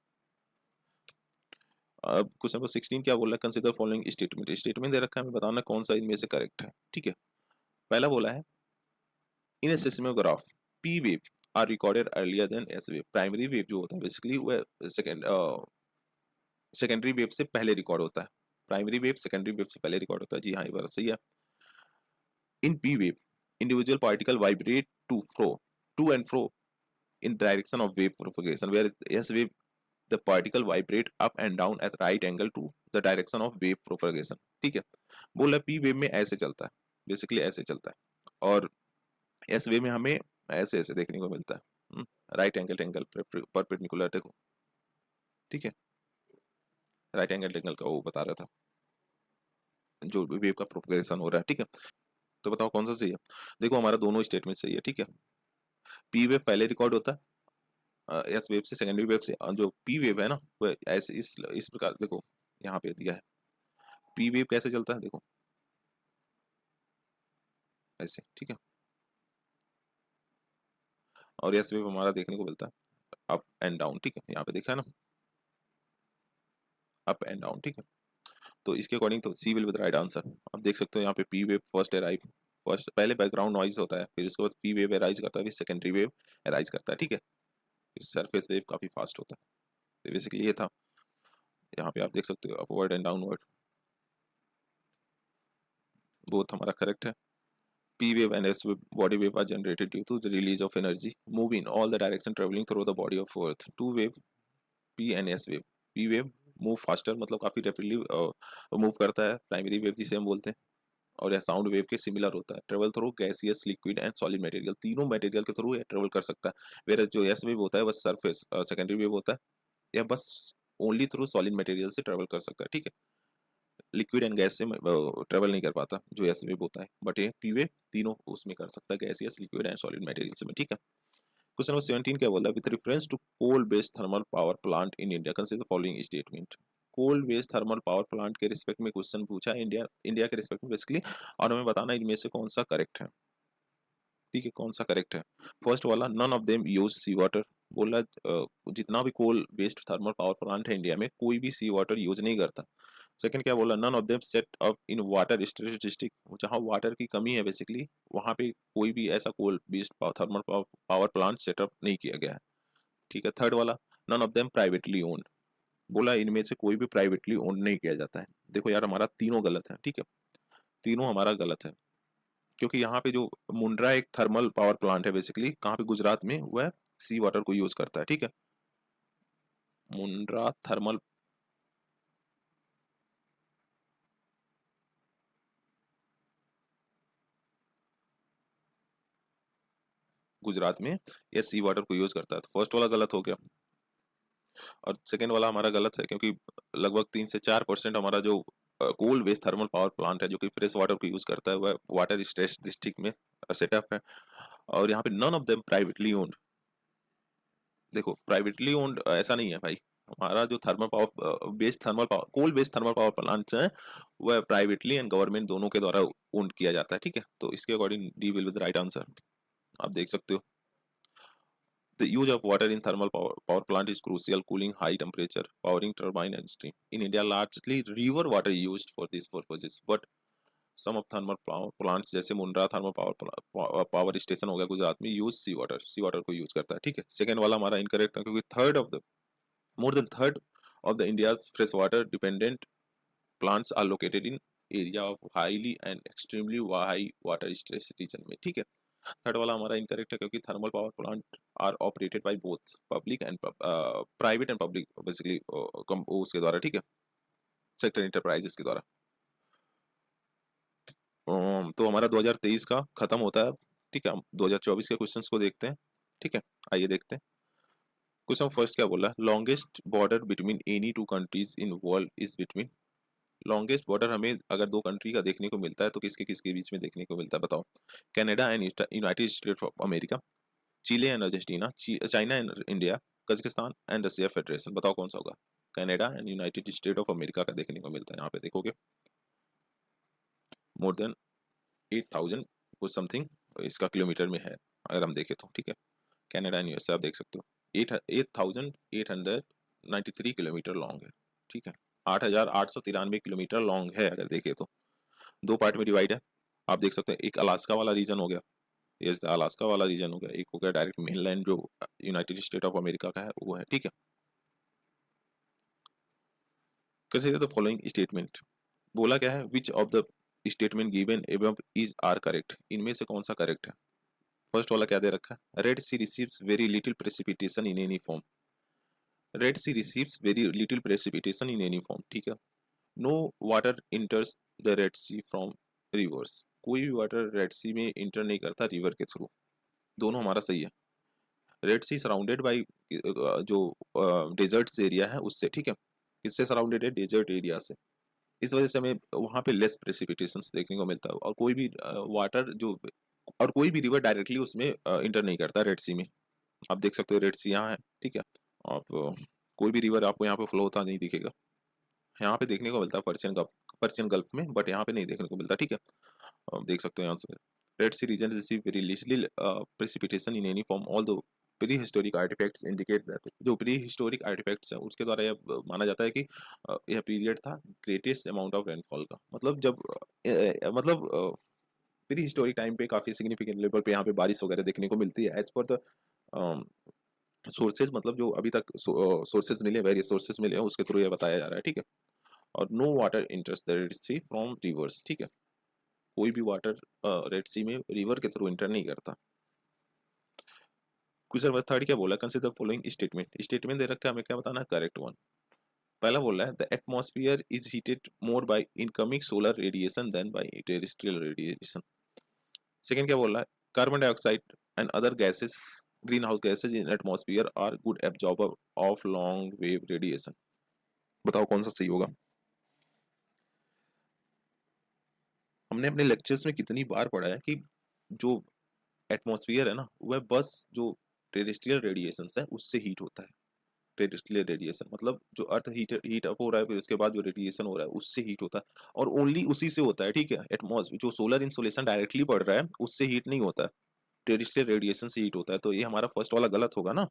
अब क्वेश्चन नंबर 16 क्या बोल रहा है? Consider following statement. स्टेटमेंट दे रखा है, हमें बताना कौन सा इनमें से करेक्ट है, ठीक है। पहला बोला है in a seismograph P wave are recorded earlier than S wave. Primary wave जो होता है बेसिकली वह सेकेंडरी वेव से पहले रिकॉर्ड होता है। प्राइमरी वेव सेकेंडरी वेव से पहले रिकॉर्ड होता है, जी हाँ, ये बात सही है। In P wave individual particle vibrate to and fro in direction of wave propagation, whereas S wave the particle vibrate up and down at right angle to the direction of wave propagation, ठीक है। बोला P वेव में ऐसे चलता है, बेसिकली ऐसे चलता है, और S वेव में हमें ऐसे ऐसे देखने को मिलता है, राइट एंगल परपेंडिकुलर, देखो, ठीक है। राइट एंगल का वो बता रहा था जो वेव का प्रोपगेशन हो रहा है, ठीक है। तो बताओ कौन सा सही है? देखो हमारा दोनों स्टेटमेंट सही है, ठीक है। पी वेव पहले रिकॉर्ड होता है एस वेव से, सेकेंडरी वेव से। जो पी वेव है ना वो ऐसे इस प्रकार, देखो यहाँ पे दिया है पी वेव कैसे चलता है, देखो ऐसे, ठीक है। और एस वेव हमारा देखने को मिलता है अप एंड डाउन, ठीक है। यहाँ पे देखा है ना, अप एंड डाउन, ठीक है। तो इसके अकॉर्डिंग तो C will be the right answer. आप देख सकते हो यहाँ पे P wave first arrive, first पहले बैकग्राउंड नॉइज होता है, फिर उसके बाद पी वेव अराइज करता है, फिर सेकेंडरी वेव अराइज करता है, ठीक है। फिर सरफेस वेव काफी फास्ट होता है। तो बेसिकली ये था, यहाँ पे आप देख सकते हो अपवर्ड एंड डाउनवर्ड बोथ हमारा करेक्ट है। P wave and S wave body wave are generated due to the release of energy move in all the direction traveling through the body of Earth. Two wave P and S wave. P wave move faster मतलब काफी रेपिडली मूव करता है, प्राइमरी वेव जिसे हम बोलते हैं, और यह साउंड वेव के सिमिलर होता है। Travel through gaseous liquid and solid material, तीनों मटेरियल के थ्रू ये ट्रेवल कर सकता है। वेयर जो एस वेव होता है बस सरफेस, सेकेंडरी वेव होता है यह बस ओनली थ्रू सॉलिड मटेरियल से ट्रेवल कर सकता है, ठीक है। लिक्विड एंड गैस से ट्रेवल नहीं कर पाता जो एस वेव होता है, बट ये पी वेव तीनों उसमें कर सकता है, gaseous, liquid and solid materials में, ठीक है। क्वेश्चन नंबर 17 क्या बोला? With reference to coal based thermal power plant in India consider following statement. Coal based thermal power plant के रिस्पेक्ट में क्वेश्चन पूछा है, इंडिया के रिस्पेक्ट में बेसिकली, और हमें बताना इनमें से कौन सा करेक्ट है, ठीक है। कौन सा करेक्ट है? फर्स्ट वाला none of them use sea water. बोला जितना भी coal based thermal power plant है इंडिया में कोई भी सी वाटर यूज नहीं करता। सेकंड क्या बोला? None of them set up in water storage district, जहाँ वाटर की कमी है बेसिकली वहाँ पे कोई भी ऐसा coal based thermal power plant setup नहीं किया गया है, ठीक है। थर्ड वाला none of them privately owned. बोला इनमें से कोई भी प्राइवेटली ओन्ड नहीं किया जाता है। देखो यार हमारा तीनों गलत है, ठीक है, तीनों हमारा गलत है, क्योंकि यहाँ पे जो मुंड्रा एक थर्मल पावर प्लांट है बेसिकली, कहाँ पे? गुजरात में, वह सी वाटर को यूज करता है, ठीक है। मुंड्रा थर्मल, गुजरात में यह सी वाटर को यूज करता है। तो फर्स्ट वाला गलत हो गया, और सेकेंड वाला हमारा गलत है, क्योंकि लगभग 3 से 4% हमारा जो coal based thermal power plant है जो कि फ्रेश वाटर को यूज करता है वह वाटर स्ट्रेस डिस्ट्रिक्ट में सेटअप है। और यहाँ पे none of them privately owned. देखो प्राइवेटली ओन्ड ऐसा नहीं है भाई, हमारा जो thermal power based thermal power coal based thermal power plants हैं वह प्राइवेटली एंड गवर्नमेंट दोनों के द्वारा ओन्ड किया जाता है, ठीक है। तो इसके according D will be the right answer. आप देख सकते हो the use of water in thermal power plant is crucial, cooling high temperature, powering turbine and steam. In India, largely river water is used for these purposes, but some of thermal power plants जैसे मुंड्रा थर्मल पावर स्टेशन हो गया गुजरात में यूज सी वाटर को यूज करता है, ठीक है। सेकेंड वाला हमारा इनकरेक्ट है, क्योंकि more than third of the India's freshwater dependent plants are located in area of highly and extremely high water stress region में, ठीक है। थर्ड वाला हमारा इनकरेक्ट है क्योंकि thermal power plant are operated by both public and private and public basically उसके द्वारा, ठीक है, सेक्टर इंटरप्राइजेस के द्वारा। तो हमारा 2023 का खत्म होता है, ठीक है। हम 2024 के क्वेश्चंस को देखते हैं, ठीक है। आइए देखते हैं। क्वेश्चन फर्स्ट क्या बोला है, longest border between any two countries in world is between. Longest border हमें अगर दो कंट्री का देखने को मिलता है तो किसके किसके बीच में देखने को मिलता है, बताओ। Canada and United States of America, Chile and Argentina, China and India, Kazakhstan and Russia Federation. बताओ कौन सा होगा। Canada and United State of America का देखने को मिलता है। यहाँ पे देखोगे मोर देन 8000 कुछ समथिंग इसका किलोमीटर में है अगर हम देखें तो, ठीक है। कनाडा एंड यूएसए आप देख सकते हो 8893 किलोमीटर लॉन्ग है, ठीक है। 8893 किलोमीटर लॉन्ग है अगर देखें तो। दो पार्ट में डिवाइड है, आप देख सकते हैं। एक अलास्का वाला रीजन हो गया, ये अलास्का वाला रीजन हो गया। एक हो गया डायरेक्ट मेनलैंड जो यूनाइटेड स्टेट ऑफ अमेरिका का है वो है, ठीक है। Consider the following statement. बोला क्या है, which of the statement given above is are correct. इनमें से कौन सा करेक्ट है। फर्स्ट वाला क्या दे रखा है, red sea receives very little precipitation in any form. Red sea receives very little precipitation in any form, ठीक है। No water enters the red sea from rivers. कोई भी वाटर रेड सी में इंटर नहीं करता रिवर के थ्रू। दोनों हमारा सही है। रेड सी सराउंडेड बाई जो डेजर्ट्स एरिया है उससे, ठीक है। किससे सराउंडेड है, डेजर्ट एरिया से। इस वजह से हमें वहाँ पे लेस प्रेसिपिटेशंस देखने को मिलता है। और कोई भी वाटर जो और कोई भी रिवर डायरेक्टली उसमें इंटर नहीं करता रेड सी में। आप देख सकते हो रेड सी यहाँ है, ठीक है। आप कोई भी रिवर आपको यहाँ पे फ्लो होता नहीं दिखेगा। यहाँ पे देखने को मिलता है पर्शियन गल्फ में, बट यहाँ पे नहीं देखने को मिलता, ठीक है। आप देख सकते हो यहाँ से red sea region receive very little precipitation in any form all the prehistoric artifacts indicate that. जो प्री हिस्टोरिक आर्टिफैक्ट्स हैं उसके द्वारा यह माना जाता है कि यह पीरियड था ग्रेटेस्ट अमाउंट ऑफ रेनफॉल का। मतलब जब मतलब प्री हिस्टोरिक टाइम पे काफी सिग्निफिकेंट लेवल पे यहाँ पे बारिश वगैरह देखने को मिलती है एज पर द सोर्सेज। मतलब जो अभी तक सोर्सेज मिले, वेरियस सोर्सेज मिले हैं उसके थ्रू ये बताया जा रहा है, ठीक है। और no water enters the red sea from rivers, ठीक है। कोई भी वाटर रेड सी में रिवर के थ्रू इंटर नहीं करता। क्वेश्चन नंबर थर्ड क्या बोला, कंसीडर फॉलोइंग स्टेटमेंट। स्टेटमेंट दे रखा है, हमें क्या बताना है, करेक्ट वन। पहला बोल रहा है the atmosphere is heated more by incoming solar radiation than by terrestrial radiation. Second क्या बोल रहा है, carbon dioxide and other gases greenhouse gases in atmosphere are good absorber of long wave radiation. बताओ कौन सा सही होगा। हमने अपने लेक्चर्स में कितनी बार पढ़ा है कि जो एटमॉस्फेयर है ना वह बस जो टेरेस्ट्रियल रेडिएशन है उससे हीट होता है। टेरेस्ट्रियल रेडिएशन मतलब जो अर्थ हीट अप हो रहा है फिर उसके बाद जो रेडिएशन हो रहा है उससे हीट होता है और ओनली उसी से होता है, ठीक है। एटमॉस्फेयर जो सोलर इंसोलेशन डायरेक्टली पड़ रहा है उससे हीट नहीं होता है, टेरेस्ट्रियल रेडिएशन से हीट होता है। तो ये हमारा फर्स्ट वाला गलत होगा ना,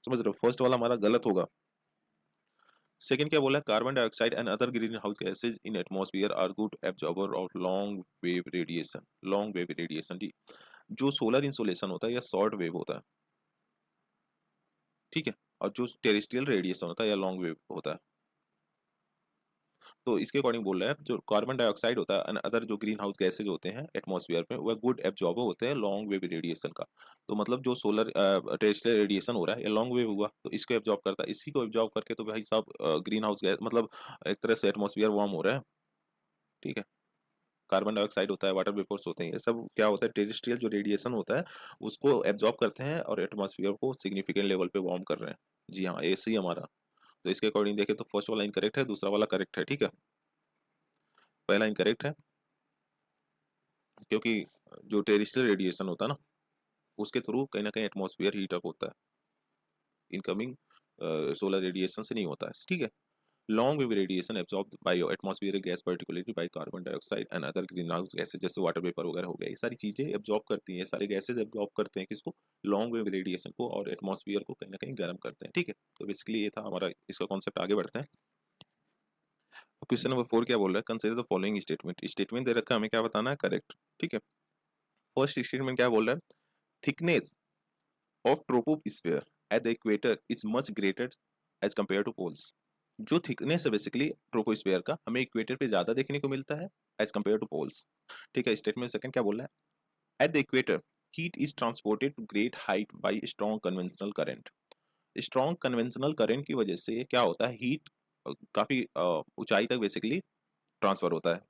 समझ रहे हो, फर्स्ट वाला हमारा गलत होगा। सेकंड क्या बोला, carbon dioxide and other greenhouse gases in atmosphere are good absorber of long wave radiation. Long wave radiation, जो सोलर इंसोलेशन होता है या शॉर्ट वेव होता है, ठीक है। और जो टेरेस्ट्रियल रेडिएशन होता है या लॉन्ग वेव होता है। तो इसके अकॉर्डिंग बोल रहा है जो कार्बन डाइऑक्साइड होता है एंड अदर जो ग्रीन हाउस गैसेज होते हैं एटमॉस्फेयर में वह गुड एब्जॉर्बर होते हैं लॉन्ग वेव रेडिएशन का। तो मतलब जो सोलर टेरेस्ट्रियल रेडिएशन हो रहा है या लॉन्ग वेव हुआ तो इसको एब्जॉर्ब करता है। इसी को एब्जॉर्ब करके तो भाई साहब ग्रीन हाउस गैस मतलब एक तरह से एटमॉस्फेयर वार्म हो रहा है, ठीक है। कार्बन डाइऑक्साइड होता है, वाटर वेपर्स होते हैं, ये सब क्या होता है, टेरेस्ट्रियल जो रेडिएशन होता है उसको एब्जॉर्ब करते हैं और एटमॉस्फेयर को सिग्निफिकेंट लेवल पे वार्म कर रहे हैं। जी हाँ, ये सही हमारा। तो इसके अकॉर्डिंग देखें तो फर्स्ट वाला इनकरेक्ट है, दूसरा वाला करेक्ट है, ठीक है। पहला इनकरेक्ट है क्योंकि जो टेरेस्ट्रियल रेडिएशन होता है ना उसके थ्रू कहीं ना कहीं एटमॉस्फेयर हीट अप होता है, इनकमिंग सोलर रेडिएशन से नहीं होता है, ठीक है। Long wave radiation absorb by atmospheric gas particularly by carbon dioxide and other greenhouse gases जैसे वाटर वेपर वगैरह हो गया, ये सारी चीजें एब्जॉर्ब करती हैं, सारे गैसेज एब्जॉर्ब करते हैं किसको, लॉन्ग वेव रेडिएशन को, और एटमॉस्फेयर को कहीं ना कहीं गर्म करते हैं, ठीक है। तो बेसिकली ये था हमारा इसका कॉन्सेप्ट। आगे बढ़ते हैं। क्वेश्चन नंबर 4 क्या बोल रहा है, consider the following statement. Statement दे रखा है, हमें क्या बताना है, करेक्ट, ठीक है। फर्स्ट स्टेटमेंट क्या बोल रहा है, thickness of troposphere at the equator is much greater as compare to poles. जो थिकनेस है बेसिकली ट्रोपोस्फेयर का हमें इक्वेटर पे ज्यादा देखने को मिलता है एज कम्पेयर टू पोल्स। ठीक है, स्टेटमेंट सेकंड क्या बोल रहा है? At the equator heat is transported to great height by strong conventional current. Strong conventional current की वजह से क्या होता है, हीट काफी ऊंचाई तक बेसिकली ट्रांसफर होता है।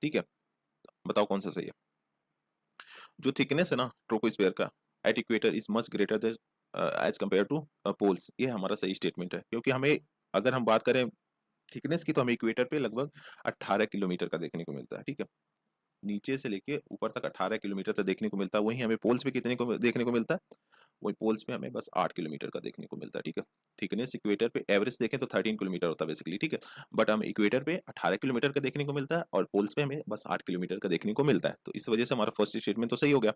ठीक है, बताओ कौन सा सही है? जो थिकनेस है ना ट्रोपोस्फेयर का at equator is much greater than as compare to poles, ये हमारा सही स्टेटमेंट है। क्योंकि हमें अगर हम बात करें थिकनेस की तो हमें इक्वेटर पे लगभग 18 किलोमीटर का देखने को मिलता है। ठीक है, नीचे से लेके ऊपर तक 18 किलोमीटर तक देखने को मिलता है। वहीं हमें पोल्स पे कितने को देखने को मिलता है? वही पोल्स पे हमें बस 8 किलोमीटर का देखने को मिलता है। ठीक है, थिकनेस इक्वेटर पे एवरेज देखें तो 13 किलोमीटर होता है बेसिकली। ठीक है, बट हम इक्वेटर पे 18 किलोमीटर का देखने को मिलता है और पोल्स पे हमें बस 8 किलोमीटर का देखने को मिलता है। तो इस वजह से हमारा फर्स्ट स्टेटमेंट तो सही हो गया।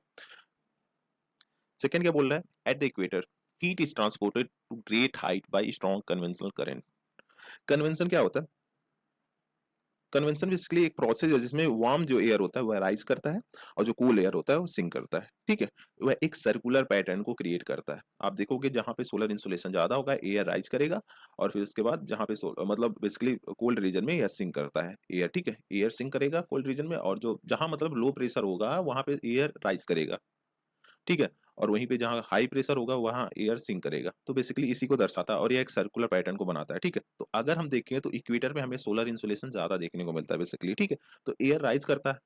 सेकंड क्या बोल रहा है? At the equator heat is transported to great height by strong conventional current. Convention क्या होता है? कन्वेंशन बेसिकली एक प्रोसेस है जिसमें वार्म जो एयर होता है वह राइज करता है और जो कूल एयर होता है वो सिंक करता है। ठीक है, वह एक सर्कुलर पैटर्न को क्रिएट करता है। आप देखोगे जहां पे सोलर इंसुलेशन ज्यादा होगा एयर राइज करेगा और फिर उसके बाद जहां पे मतलब बेसिकली कोल्ड रीजन में एयर सिंक करता है एयर। ठीक है, एयर सिंक करेगा कोल्ड रीजन में, और जो जहां मतलब लो प्रेशर होगा वहां पे एयर राइज करेगा। ठीक है, और वहीं पे जहाँ हाई प्रेशर होगा वहाँ एयर सिंक करेगा। तो बेसिकली इसी को दर्शाता है और ये एक सर्कुलर पैटर्न को बनाता है। ठीक है, तो अगर हम देखें तो इक्वेटर में हमें सोलर इंसुलेशन ज्यादा देखने को मिलता है बेसिकली। ठीक है, तो एयर राइज करता है।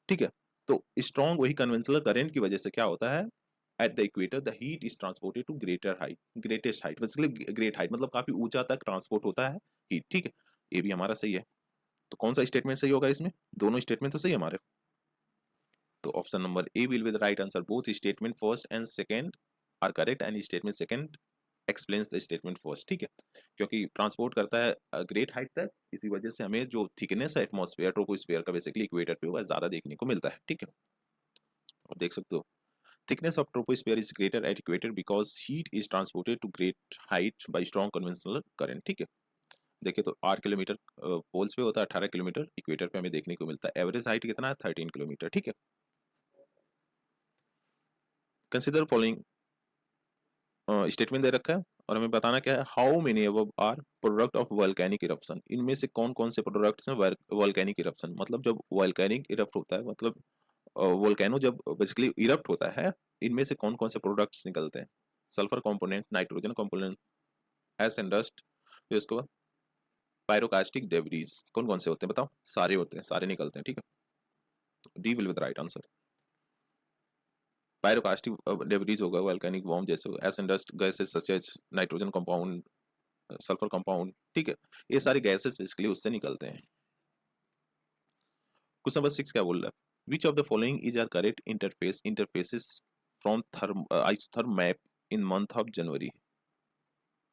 ठीक है, तो स्ट्रॉन्ग वही कन्वेंशनल करंट की वजह से क्या होता है, at the equator the heat is transported to greater height, greatest height basically great height मतलब काफी ऊंचा तक ट्रांसपोर्ट होता है हीट। ठीक है, ये भी हमारा सही है। तो कौन सा स्टेटमेंट सही होगा इसमें? दोनों स्टेटमेंट तो सही है हमारे। तो option number A will be the right answer. Both statement first and second are correct and statement second explains the statement first. ठीक है, क्योंकि ट्रांसपोर्ट करता है ग्रेट हाइट तक, इसी वजह से हमें जो थिकनेस है एटमॉस्फेयर ट्रोपोस्फेयर का बेसिकली इक्वेटर पे वह ज्यादा देखने को मिलता है। ठीक है, आप देख सकते हो thickness of troposphere is greater at equator because heat is transported to great height by strong conventional current. ठीक है, देखिए तो 8 किलोमीटर पोल्स पे होता है, 18 किलोमीटर इक्वेटर पे हमें देखने को मिलता है। एवरेज हाइट कितना है? 13 किलोमीटर। ठीक है, कंसिडर फॉलोइंग स्टेटमेंट दे रखा है और हमें बताना क्या है, how many above are product of volcanic eruption. इनमें से कौन कौन से प्रोडक्ट्स हैं वोल्केनिक इरप्शन, मतलब जब वोल्केनिक इरप्ट होता है, मतलब वोल्केनो जब बेसिकली इरप्ट होता है, इनमें से कौन कौन से प्रोडक्ट्स निकलते हैं? Sulphur component, nitrogen component, S and dust, फिर उसके बाद पायरोकास्टिक डेब्रीज। कौन कौन से होते हैं बताओ? सारे होते हैं, सारे निकलते हैं। ठीक है, D will with right answer. Pyroclastic debris होगा वोल्केनिक वॉर्म, जैसे ash and dust gases such as nitrogen compound, sulphur compound. ठीक है, ये सारे गैसेस बेसिकली उससे निकलते हैं। क्वेश्चन नंबर 6 क्या बोल रहा है? Which of the following is are correct interfaces from isotherm map in month of January.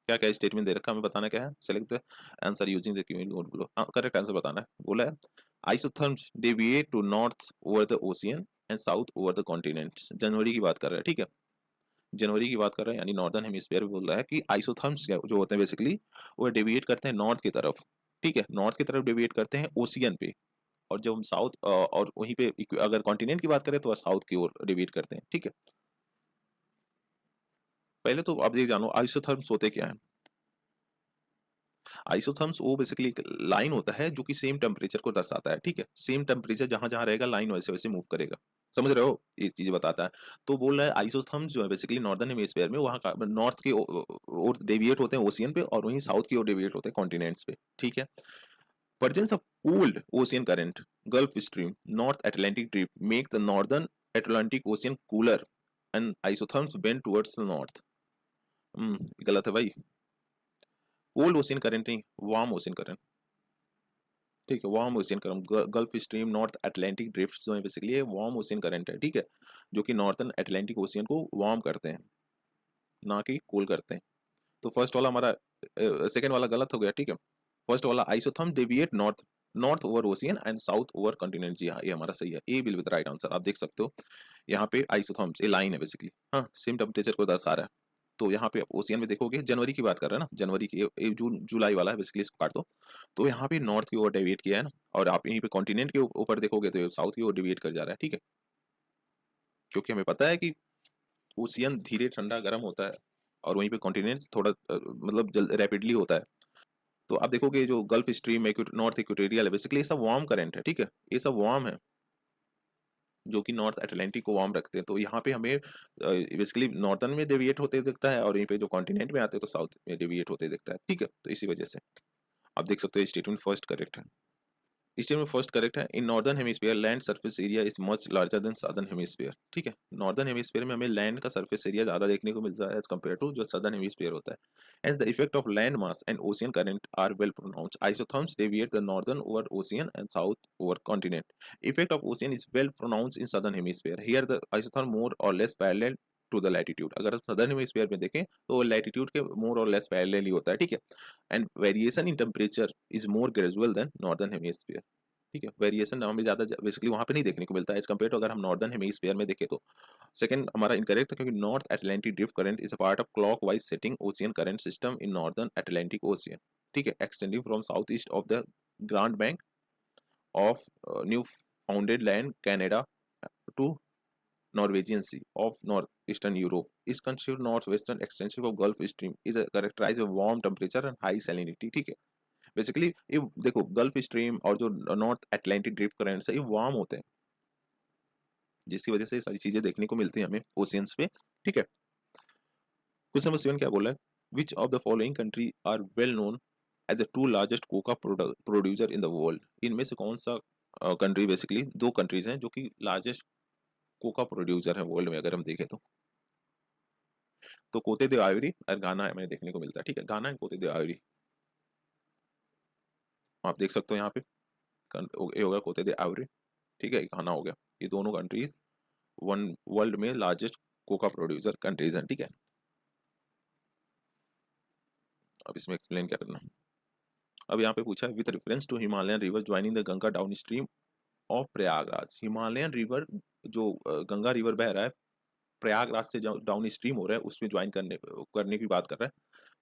क्या क्या स्टेटमेंट दे रखा है, हमें बताना क्या है? Select the answer using the QN note below. Correct answer बताना है। बोला है isotherms deviate to north over the ocean and south over the continent. जनवरी की बात कर रहा है। ठीक है, जनवरी की बात कर रहे हैं, यानी नॉर्दर्न हेमिस्फीयर बोल रहा है कि आइसोथर्म्स जो होते हैं बेसिकली वो डेविएट करते हैं नॉर्थ की तरफ। ठीक है, नॉर्थ की तरफ डेविएट करते हैं ओशियन पे, और जब हम साउथ और वहीं पे अगर कॉन्टिनेंट की बात करें तो वह साउथ की ओर डेविएट करते हैं। ठीक है, पहले तो आप ये जानो आइसोथर्म्स होते क्या है। आइसोथर्म्स वो बेसिकली एक लाइन होता है जो कि सेम टेम्परेचर को दर्शाता है। ठीक है, सेम टेम्परेचर जहां जहां रहेगा लाइन वैसे वैसे मूव करेगा। समझ रहे हो, ये चीज बताता है। तो बोल रहा है आइसोथर्म्स जो है बेसिकली नॉर्दर्न हेमिस्फीयर में वहां का नॉर्थ की ओर डेविएट होते हैं ओशियन पे, और वहीं साउथ की ओर डेविएट होते हैं कॉन्टिनेंट्स पे। ठीक है, presence of cold ocean current, Gulf Stream, North Atlantic Drift make the northern Atlantic Ocean cooler and isotherms bend towards the north. गलत है भाई। कोल्ड ओशियन करंट नहीं, वार्म ओशियन करंट। ठीक है, warm ocean current, gulf stream, north Atlantic drift जो है बेसिकली ये वार्म ओशियन करंट है। ठीक है, जो कि नॉर्थन अटलांटिक ओशियन को वार्म करते हैं, ना कि कूल करते हैं। तो फर्स्ट वाला हमारा, सेकंड वाला गलत हो गया। ठीक है, फर्स्ट वाला isotherm deviate north north over ocean and south over continent. जी हाँ, ये हमारा सही है। A will with right answer. आप देख सकते हो यहाँ पे आइसोथर्म्स ये लाइन है बेसिकली, हाँ सेम टेम्परेचर को दर्शा रहा है। तो यहाँ पे ओशियन में देखोगे, जनवरी की बात कर रहे हैं ना, जनवरी की जून जुलाई वाला है बेसिकली, इसको काट दो। तो यहाँ पे नॉर्थ की ओर डेविएट किया है ना, और आप यहीं पे कॉन्टिनेंट के ऊपर देखोगे तो साउथ की ओर डेविएट कर जा रहा है। ठीक है, क्योंकि हमें पता है कि ओशियन धीरे ठंडा गर्म होता है और वहीं पे कॉन्टिनेंट थोड़ा मतलब जल्द रैपिडली होता है। तो आप देखोगे जो गल्फ स्ट्रीम नॉर्थ इक्वेटोरियल है, बेसिकली ये सब वार्म करंट है, ठीक है, ये सब वार्म है जो कि नॉर्थ अटलांटिक को वार्म रखते हैं। तो यहाँ पे हमें बेसिकली नॉर्थन में डेविएट होते दिखता है, और यहीं पे जो कॉन्टिनेंट में आते हैं तो साउथ में डेविएट होते दिखता है, ठीक है। तो इसी वजह से आप देख सकते हो स्टेटमेंट फर्स्ट करेक्ट है। स्टेटमेंट फर्स्ट करेक्ट है। In northern hemisphere land surface area is much larger than southern hemisphere, ठीक है। नॉर्दर्न हेमिस्फीयर में हमें लैंड का सरफेस एरिया ज्यादा देखने को मिलता है एज कम्पेयर टू जो सदर्न हेमिस्फीयर होता है। As the effect of land mass and ocean current are well pronounced, isotherms deviate the northern over ocean and south over continent. Effect of ocean is well pronounced in southern hemisphere, here the isotherm more or less parallel to the latitude. अगर सदर्न हेमिस्फीयर में देखें तो लैटिट्यूड के मोर और लेस पैरेलल ही होता है, ठीक है। And variation in temperature is more gradual than northern hemisphere, ठीक है। वेरिएशन हमें ज्यादा बेसिकली वहां पे नहीं देखने को मिलता है एज कम्पेयर टू अगर हम नॉर्दर्न हेमिस्फीयर में देखें तो। सेकंड हमारा इनकरेक्ट था, क्योंकि north Atlantic drift current is a part of clockwise setting ocean current system in northern Atlantic ocean, ठीक है, extending from south east of the Grand Bank of New founded land Canada to Norwegian Sea of northeastern Europe is considered northwestern extension of Gulf Stream is characterized by warm temperature and high salinity, ठीक है। बेसिकली ये देखो गल्फ स्ट्रीम और जो नॉर्थ अटलांटिक ड्रिफ्ट करेंट्स है ये वार्म होते हैं, जिसकी वजह से ये सारी चीजें देखने को मिलती हैं हमें ओशियंस पे, ठीक है। क्वेश्चन नंबर 7 क्या बोला है, which of the following country are well known as the two largest coca producer in the world, इनमें से कौन सा कंट्री, बेसिकली दो कंट्रीज हैं जो कि लार्जेस्ट कोका प्रोड्यूसर है वर्ल्ड में अगर हम देखें तो कोते दे आइवरी और गाना हमें देखने को मिलता है, ठीक है। गाना एंड कोते दे आइवरी आप देख सकते हो यहाँ पे ये होगा कोते दे आइवरी, ठीक है, गाना हो गया। ये दोनों कंट्रीज वन वर्ल्ड में लार्जेस्ट कोका प्रोड्यूसर कंट्रीज हैं, ठीक है। अब इसमें एक्सप्लेन क्या करना, अब यहाँ पे पूछा है with reference to Himalayan river joining the Ganga downstream of Prayagraj. Himalayan river जो गंगा रिवर बह रहा है प्रयागराज से डाउन स्ट्रीम हो रहा है उसमें ज्वाइन करने करने की बात कर रहा है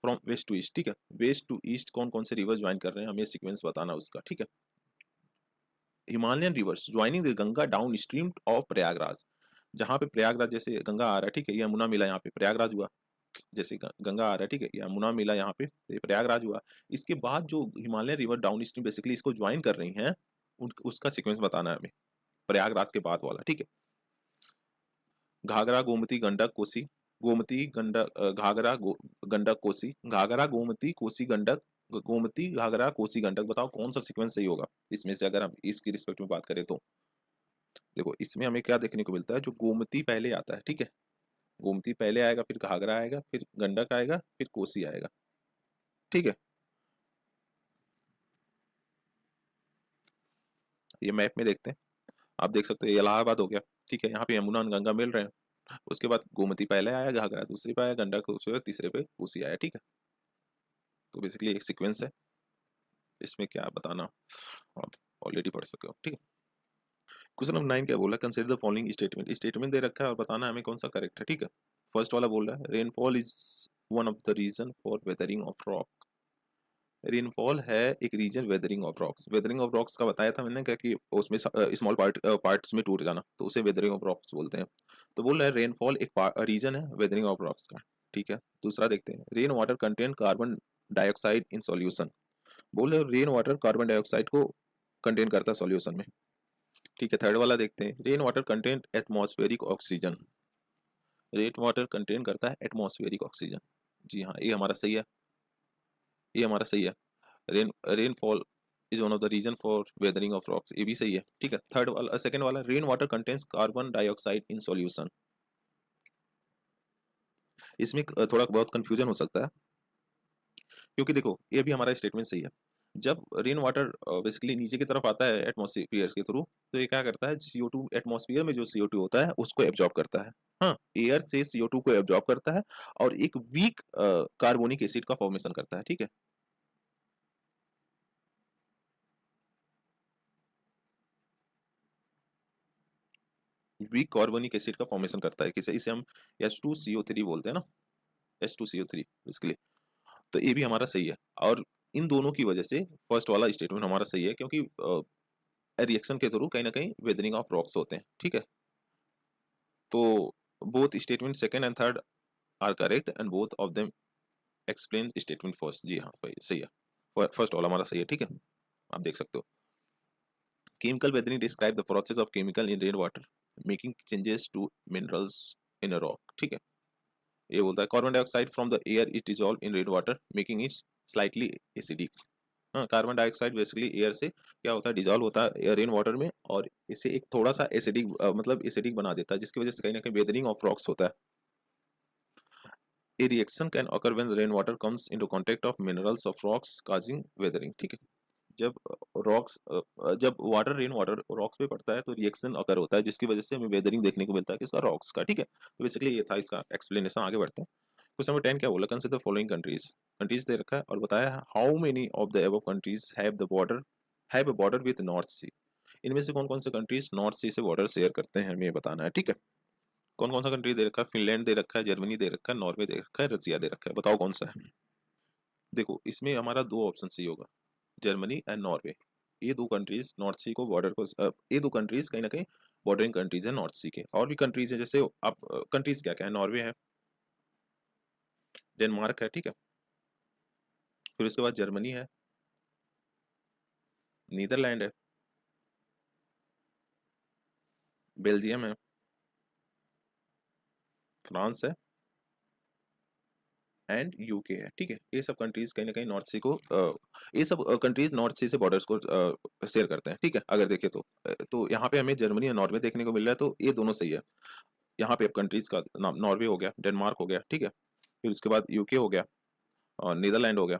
फ्रॉम वेस्ट टू ईस्ट, ठीक है। वेस्ट टू ईस्ट कौन कौन से रिवर ज्वाइन कर रहे हैं हमें सीक्वेंस बताना उसका, ठीक है। Himalayan reverse joining the Ganga downstream of Prayagraj, जहाँ पे प्रयागराज जैसे गंगा आ रहा है, ठीक है, ये यमुना मिला यहाँ पे प्रयागराज हुआ, जैसे गंगा आ रहा है, ठीक है, ये यमुना मिला यहाँ पे तो ये प्रयागराज हुआ। इसके बाद जो Himalayan river down stream basically इसको ज्वाइन कर रही हैं उसका सीक्वेंस बताना है हमें प्रयागराज के बाद वाला, ठीक है। घाघरा गोमती गंडक कोसी, गोमती गंडक घाघरा गंडक कोसी, घाघरा गोमती कोसी गंडक, गोमती घाघरा कोसी गंडक, बताओ कौन सा सीक्वेंस सही होगा इसमें से अगर हम इसकी रिस्पेक्ट में बात करें तो। देखो इसमें हमें क्या देखने को मिलता है, जो गोमती पहले आता है, ठीक है, गोमती पहले आएगा, फिर घाघरा आएगा, फिर गंडक आएगा, फिर कोसी आएगा, ठीक है। ये मैप में देखते हैं, आप देख सकते हो ये इलाहाबाद हो गया, ठीक है, यहाँ पे यमुना और गंगा मिल रहे हैं, उसके बाद गोमती पहले आया, घाघरा दूसरे पे आया, गंडक दूसरे पे, तीसरे पे कोसी आया, ठीक है। तो बेसिकली एक सीक्वेंस है, इसमें क्या बताना आप ऑलरेडी पढ़ सके हो, ठीक है। क्वेश्चन नंबर 9 क्या बोला, consider the following statement, statement दे रखा है और बताना हमें कौन सा करेक्ट है, ठीक है। फर्स्ट वाला बोल रहा है rainfall is one of the reason for weathering of rock, rainfall है एक reason weathering of rocks, weathering of rocks का बताया था मैंने क्या कि उसमें स्मॉल पार्ट्स में टूट जाना, तो उसे वेदरिंग ऑफ रॉक्स बोलते हैं। तो बोल रहा है रेनफॉल एक रीजन है वेदरिंग ऑफ रॉक्स का, ठीक है। दूसरा देखते हैं, rain water contain carbon dioxide in solution, बोल रहे रेन वाटर कार्बन डाइऑक्साइड को कंटेन करता है सॉल्यूशन में, ठीक है। थर्ड वाला देखते हैं, rain water contain atmospheric oxygen, rain water contain करता है एटमॉस्फेरिक ऑक्सीजन, जी हाँ ये हमारा सही है, ये हमारा सही है। Rainfall is one of the reason for weathering of rocks, ये भी सही है, ठीक है। थर्ड वाला सेकंड वाला rain water contains carbon dioxide in solution, इसमें थोड़ा बहुत कंफ्यूजन हो सकता है, क्योंकि देखो ये भी हमारा स्टेटमेंट सही है। जब रेन वाटर बेसिकली नीचे की तरफ आता है एटमॉस्फेयर के थ्रू, तो ये क्या करता है, CO2 एटमॉस्फेयर में जो CO2 होता है उसको एब्जॉर्ब करता है, हाँ एयर से CO2 को एब्जॉर्ब करता है और एक वीक कार्बोनिक एसिड का फॉर्मेशन करता है, ठीक है। वीक कार्बोनिक एसिड का फॉर्मेशन करता है, किसे इसे हम H2CO3 बोलते हैं ना, H2CO3 बेसिकली। तो ये भी हमारा सही है, और इन दोनों की वजह से फर्स्ट वाला स्टेटमेंट हमारा सही है, क्योंकि रिएक्शन के थ्रू कहीं ना कहीं वेदरिंग ऑफ रॉक्स होते हैं, ठीक है। तो both statement second and third are correct and both of them explain statement first, जी हाँ सही है। फर्स्ट वाला हमारा सही है, ठीक है, आप देख सकते हो। Chemical weathering describe the process of chemical in rain water making changes to minerals in a rock, ठीक है। ये बोलता है carbon dioxide from the air is dissolve in rain water making it slightly acidic. हाँ, कार्बन डाइऑक्साइड बेसिकली एयर से क्या होता है, डिजॉल्व होता है रेन वाटर में, और इसे एक थोड़ा सा एसिडिक मतलब एसिडिक बना देता है, जिसकी वजह से कहीं ना कहीं वेदरिंग ऑफ रॉक्स होता है। A reaction can occur when rainwater comes into contact of minerals of rocks causing weathering, ठीक है। जब रॉक्स जब वाटर रेन वाटर रॉक्स पे पड़ता है तो रिएक्शन अकर होता है, जिसकी वजह से हमें वेदरिंग देखने को मिलता है किसका, रॉक्स का, ठीक है। तो बेसिकली ये था इसका एक्सप्लेनेशन। आगे बढ़ते हैं। क्वेश्चन नंबर 10 क्या बोला, कंसीडर फॉलोइंग कंट्रीज। कंट्रीज दे रखा है और बताया how many of the above countries have a border with North Sea. इनमें से कौन कौन से कंट्रीज नॉर्थ सी से बॉर्डर शेयर करते हैं, हमें बताना है, ठीक है। कौन कौन सा कंट्री दे रखा है, फिनलैंड दे रखा है, जर्मनी दे रखा है, नॉर्वे दे रखा है, रसिया दे रखा है, बताओ कौन सा है। देखो इसमें हमारा दो ऑप्शन सही होगा, जर्मनी एंड नॉर्वे। ये दो कंट्रीज नॉर्थ सी को बॉर्डर को ये दो कंट्रीज कहीं ना कहीं बॉर्डरिंग कंट्रीज है नॉर्थ सी के। और भी कंट्रीज है, जैसे आप कंट्रीज क्या क्या है, नॉर्वे है, डेनमार्क है, ठीक है, फिर उसके बाद जर्मनी है, नीदरलैंड है, बेल्जियम है, फ्रांस है एंड यूके है, ठीक है। ये सब कंट्रीज कहीं ना कहीं नॉर्थ सी को ये सब कंट्रीज नॉर्थ सी से बॉर्डर्स को शेयर करते हैं, ठीक है। अगर देखें तो यहाँ पे हमें जर्मनी और नॉर्वे देखने को मिल रहा है, तो ये दोनों सही है। यहाँ पे अब कंट्रीज का नाम नॉर्वे हो गया, डेनमार्क हो गया, ठीक है, फिर उसके बाद यूके हो गया, और नीदरलैंड हो गया,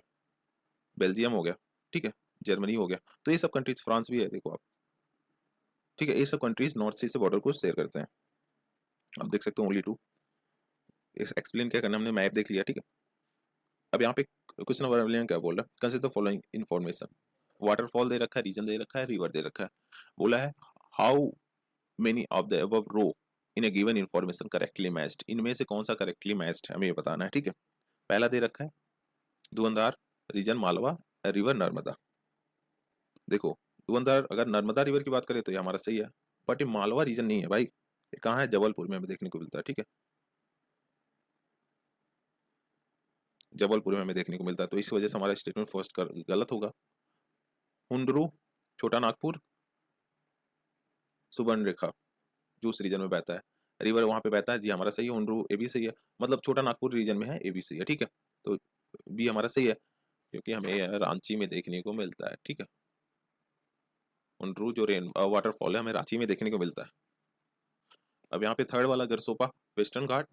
बेल्जियम हो गया, ठीक है, जर्मनी हो गया। तो ये सब कंट्रीज, फ्रांस भी है देखो आप, ठीक है, ये सब कंट्रीज नॉर्थ सी से बॉर्डर को शेयर करते हैं। आप देख सकते हो ओनली टू। एक्सप्लेन क्या करना, हमने मैप देख लिया, ठीक है। अब यहाँ पे क्वेश्चन नंबर 11 क्या बोल रहा है, consider the following information. Waterfall दे रखा है, रीजन दे रखा है, रिवर दे रखा है। बोला है how many of the above row in a given information correctly matched. इनमें से कौन सा करेक्टली मैच्ड है, हमें ये बताना है, ठीक है। पहला दे रखा है धुंधार, रीजन मालवा, रिवर नर्मदा। देखो धुंधार अगर नर्मदा रिवर की बात करें तो ये हमारा सही है, बट ये मालवा रीजन नहीं है भाई। ये कहाँ है, जबलपुर में हमें देखने को मिलता है, ठीक है, जबलपुर में हमें देखने को मिलता है। तो इस वजह से हमारा स्टेटमेंट फर्स्ट गलत होगा। हुंडरू, छोटा नागपुर, सुवर्णरेखा जो उस रीजन में बहता है, रिवर वहां पे बहता है, जी हमारा सही है। हुंडरू ए भी सही है, मतलब छोटा नागपुर रीजन में है, ए भी सही है, ठीक है। तो बी हमारा सही है, क्योंकि हमें यह रांची में देखने को मिलता है, ठीक है। हुंडरू जो रेन वाटरफॉल है हमें रांची में देखने को मिलता है। अब यहाँ पे थर्ड वाला गरसोपा, वेस्टर्न घाट,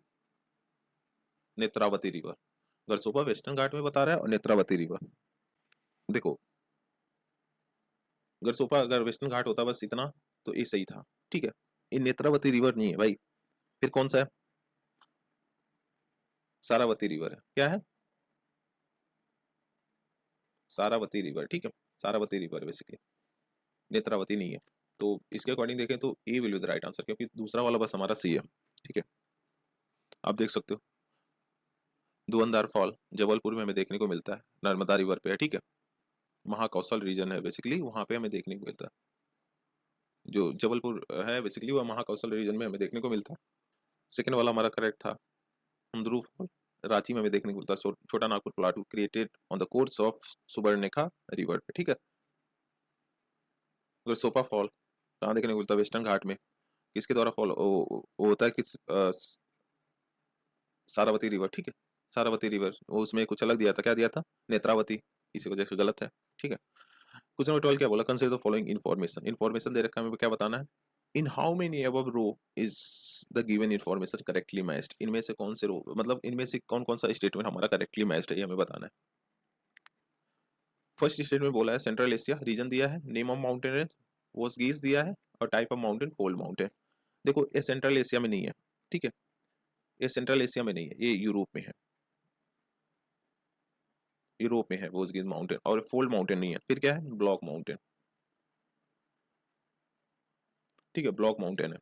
नेत्रावती रिवर। गरसोपा वेस्टर्न घाट में बता रहा है और नेत्रावती रिवर। देखो गरसोपा अगर वेस्टर्न घाट होता बस इतना तो ये सही था, ठीक है। ये नेत्रावती रिवर नहीं है भाई, फिर कौन सा है, सारावती रिवर है। क्या है, सारावती रिवर, ठीक है, सारावती रिवर बेसिकली, नेत्रावती नहीं है। तो इसके अकॉर्डिंग देखें तो A will be the right answer, क्योंकि दूसरा वाला बस हमारा सही है, ठीक है। आप देख सकते हो धुआंधार फॉल जबलपुर में हमें देखने को मिलता है, नर्मदा रिवर पे है, ठीक है। महाकौशल रीजन है बेसिकली, वहां पे हमें देखने को मिलता है। जो जबलपुर है बेसिकली वो महाकौशल रीजन में हमें देखने को मिलता है। सेकेंड वाला हमारा करेक्ट था। हुंदरू फॉल रांची में हमें देखने को मिलता है, छोटा Nagpur plateau created on the course of Subarnarekha river पे, ठीक है। सोपा फॉल कहाँ देखने को मिलता है, वेस्टर्न घाट में। किसके द्वारा फॉल होता है, किस सारावती रिवर, ठीक है, सारावती रिवर। वो उसमें कुछ अलग दिया था, क्या दिया था, नेत्रावती, इसी वजह से गलत है, ठीक है। क्वेश्चन नंबर 12 क्या बोला, consider the following information. Information दे रखा है, हमें क्या बताना है। In how many above row is the given information correctly matched. इनमें से कौन से रो, मतलब इनमें से कौन कौन सा स्टेटमेंट हमारा करेक्टली मैच्ड है, ये हमें बताना है। फर्स्ट स्टेटमेंट बोला है सेंट्रल एशिया, रीजन दिया है, नेम ऑफ माउंटेन रेंज वोस्गीज दिया है, और type of mountain cold mountain. देखो ये सेंट्रल एशिया में नहीं है, ठीक है, ये सेंट्रल एशिया में नहीं है, ये यूरोप में है, यूरोप में है वोस्गीज माउंटेन। और फोल्ड माउंटेन नहीं है, फिर क्या है, ब्लॉक माउंटेन, ठीक है, ब्लॉक माउंटेन है।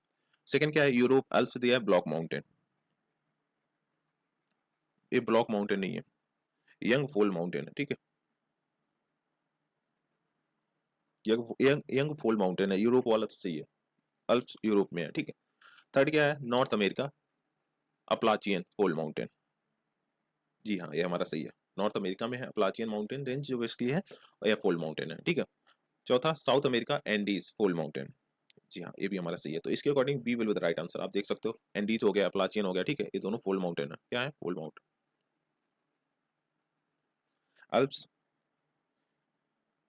सेकंड क्या है, यूरोप अल्प्स दिया है, ब्लॉक माउंटेन, ये ब्लॉक माउंटेन नहीं है, यंग फोल्ड माउंटेन है, ठीक है, young young young fold mountain है, यूरोप वाला तो सही है, अल्प्स यूरोप में है, ठीक है। थर्ड क्या है, North America Appalachian fold mountain, जी हाँ ये हमारा सही है। नॉर्थ अमेरिका में है अपलाचियन माउंटेन रेंज जो बेसिकली है, या फोल्ड माउंटेन है, ठीक है। चौथा South America Andes fold mountain, जी हाँ ये भी हमारा सही है। तो इसके according B will be the right answer. आप देख सकते हो एंडीज हो गया, अपलाचियन हो गया, ठीक है, ये दोनों फोल्ड माउंटेन है। क्या है? Fold mountain. Alps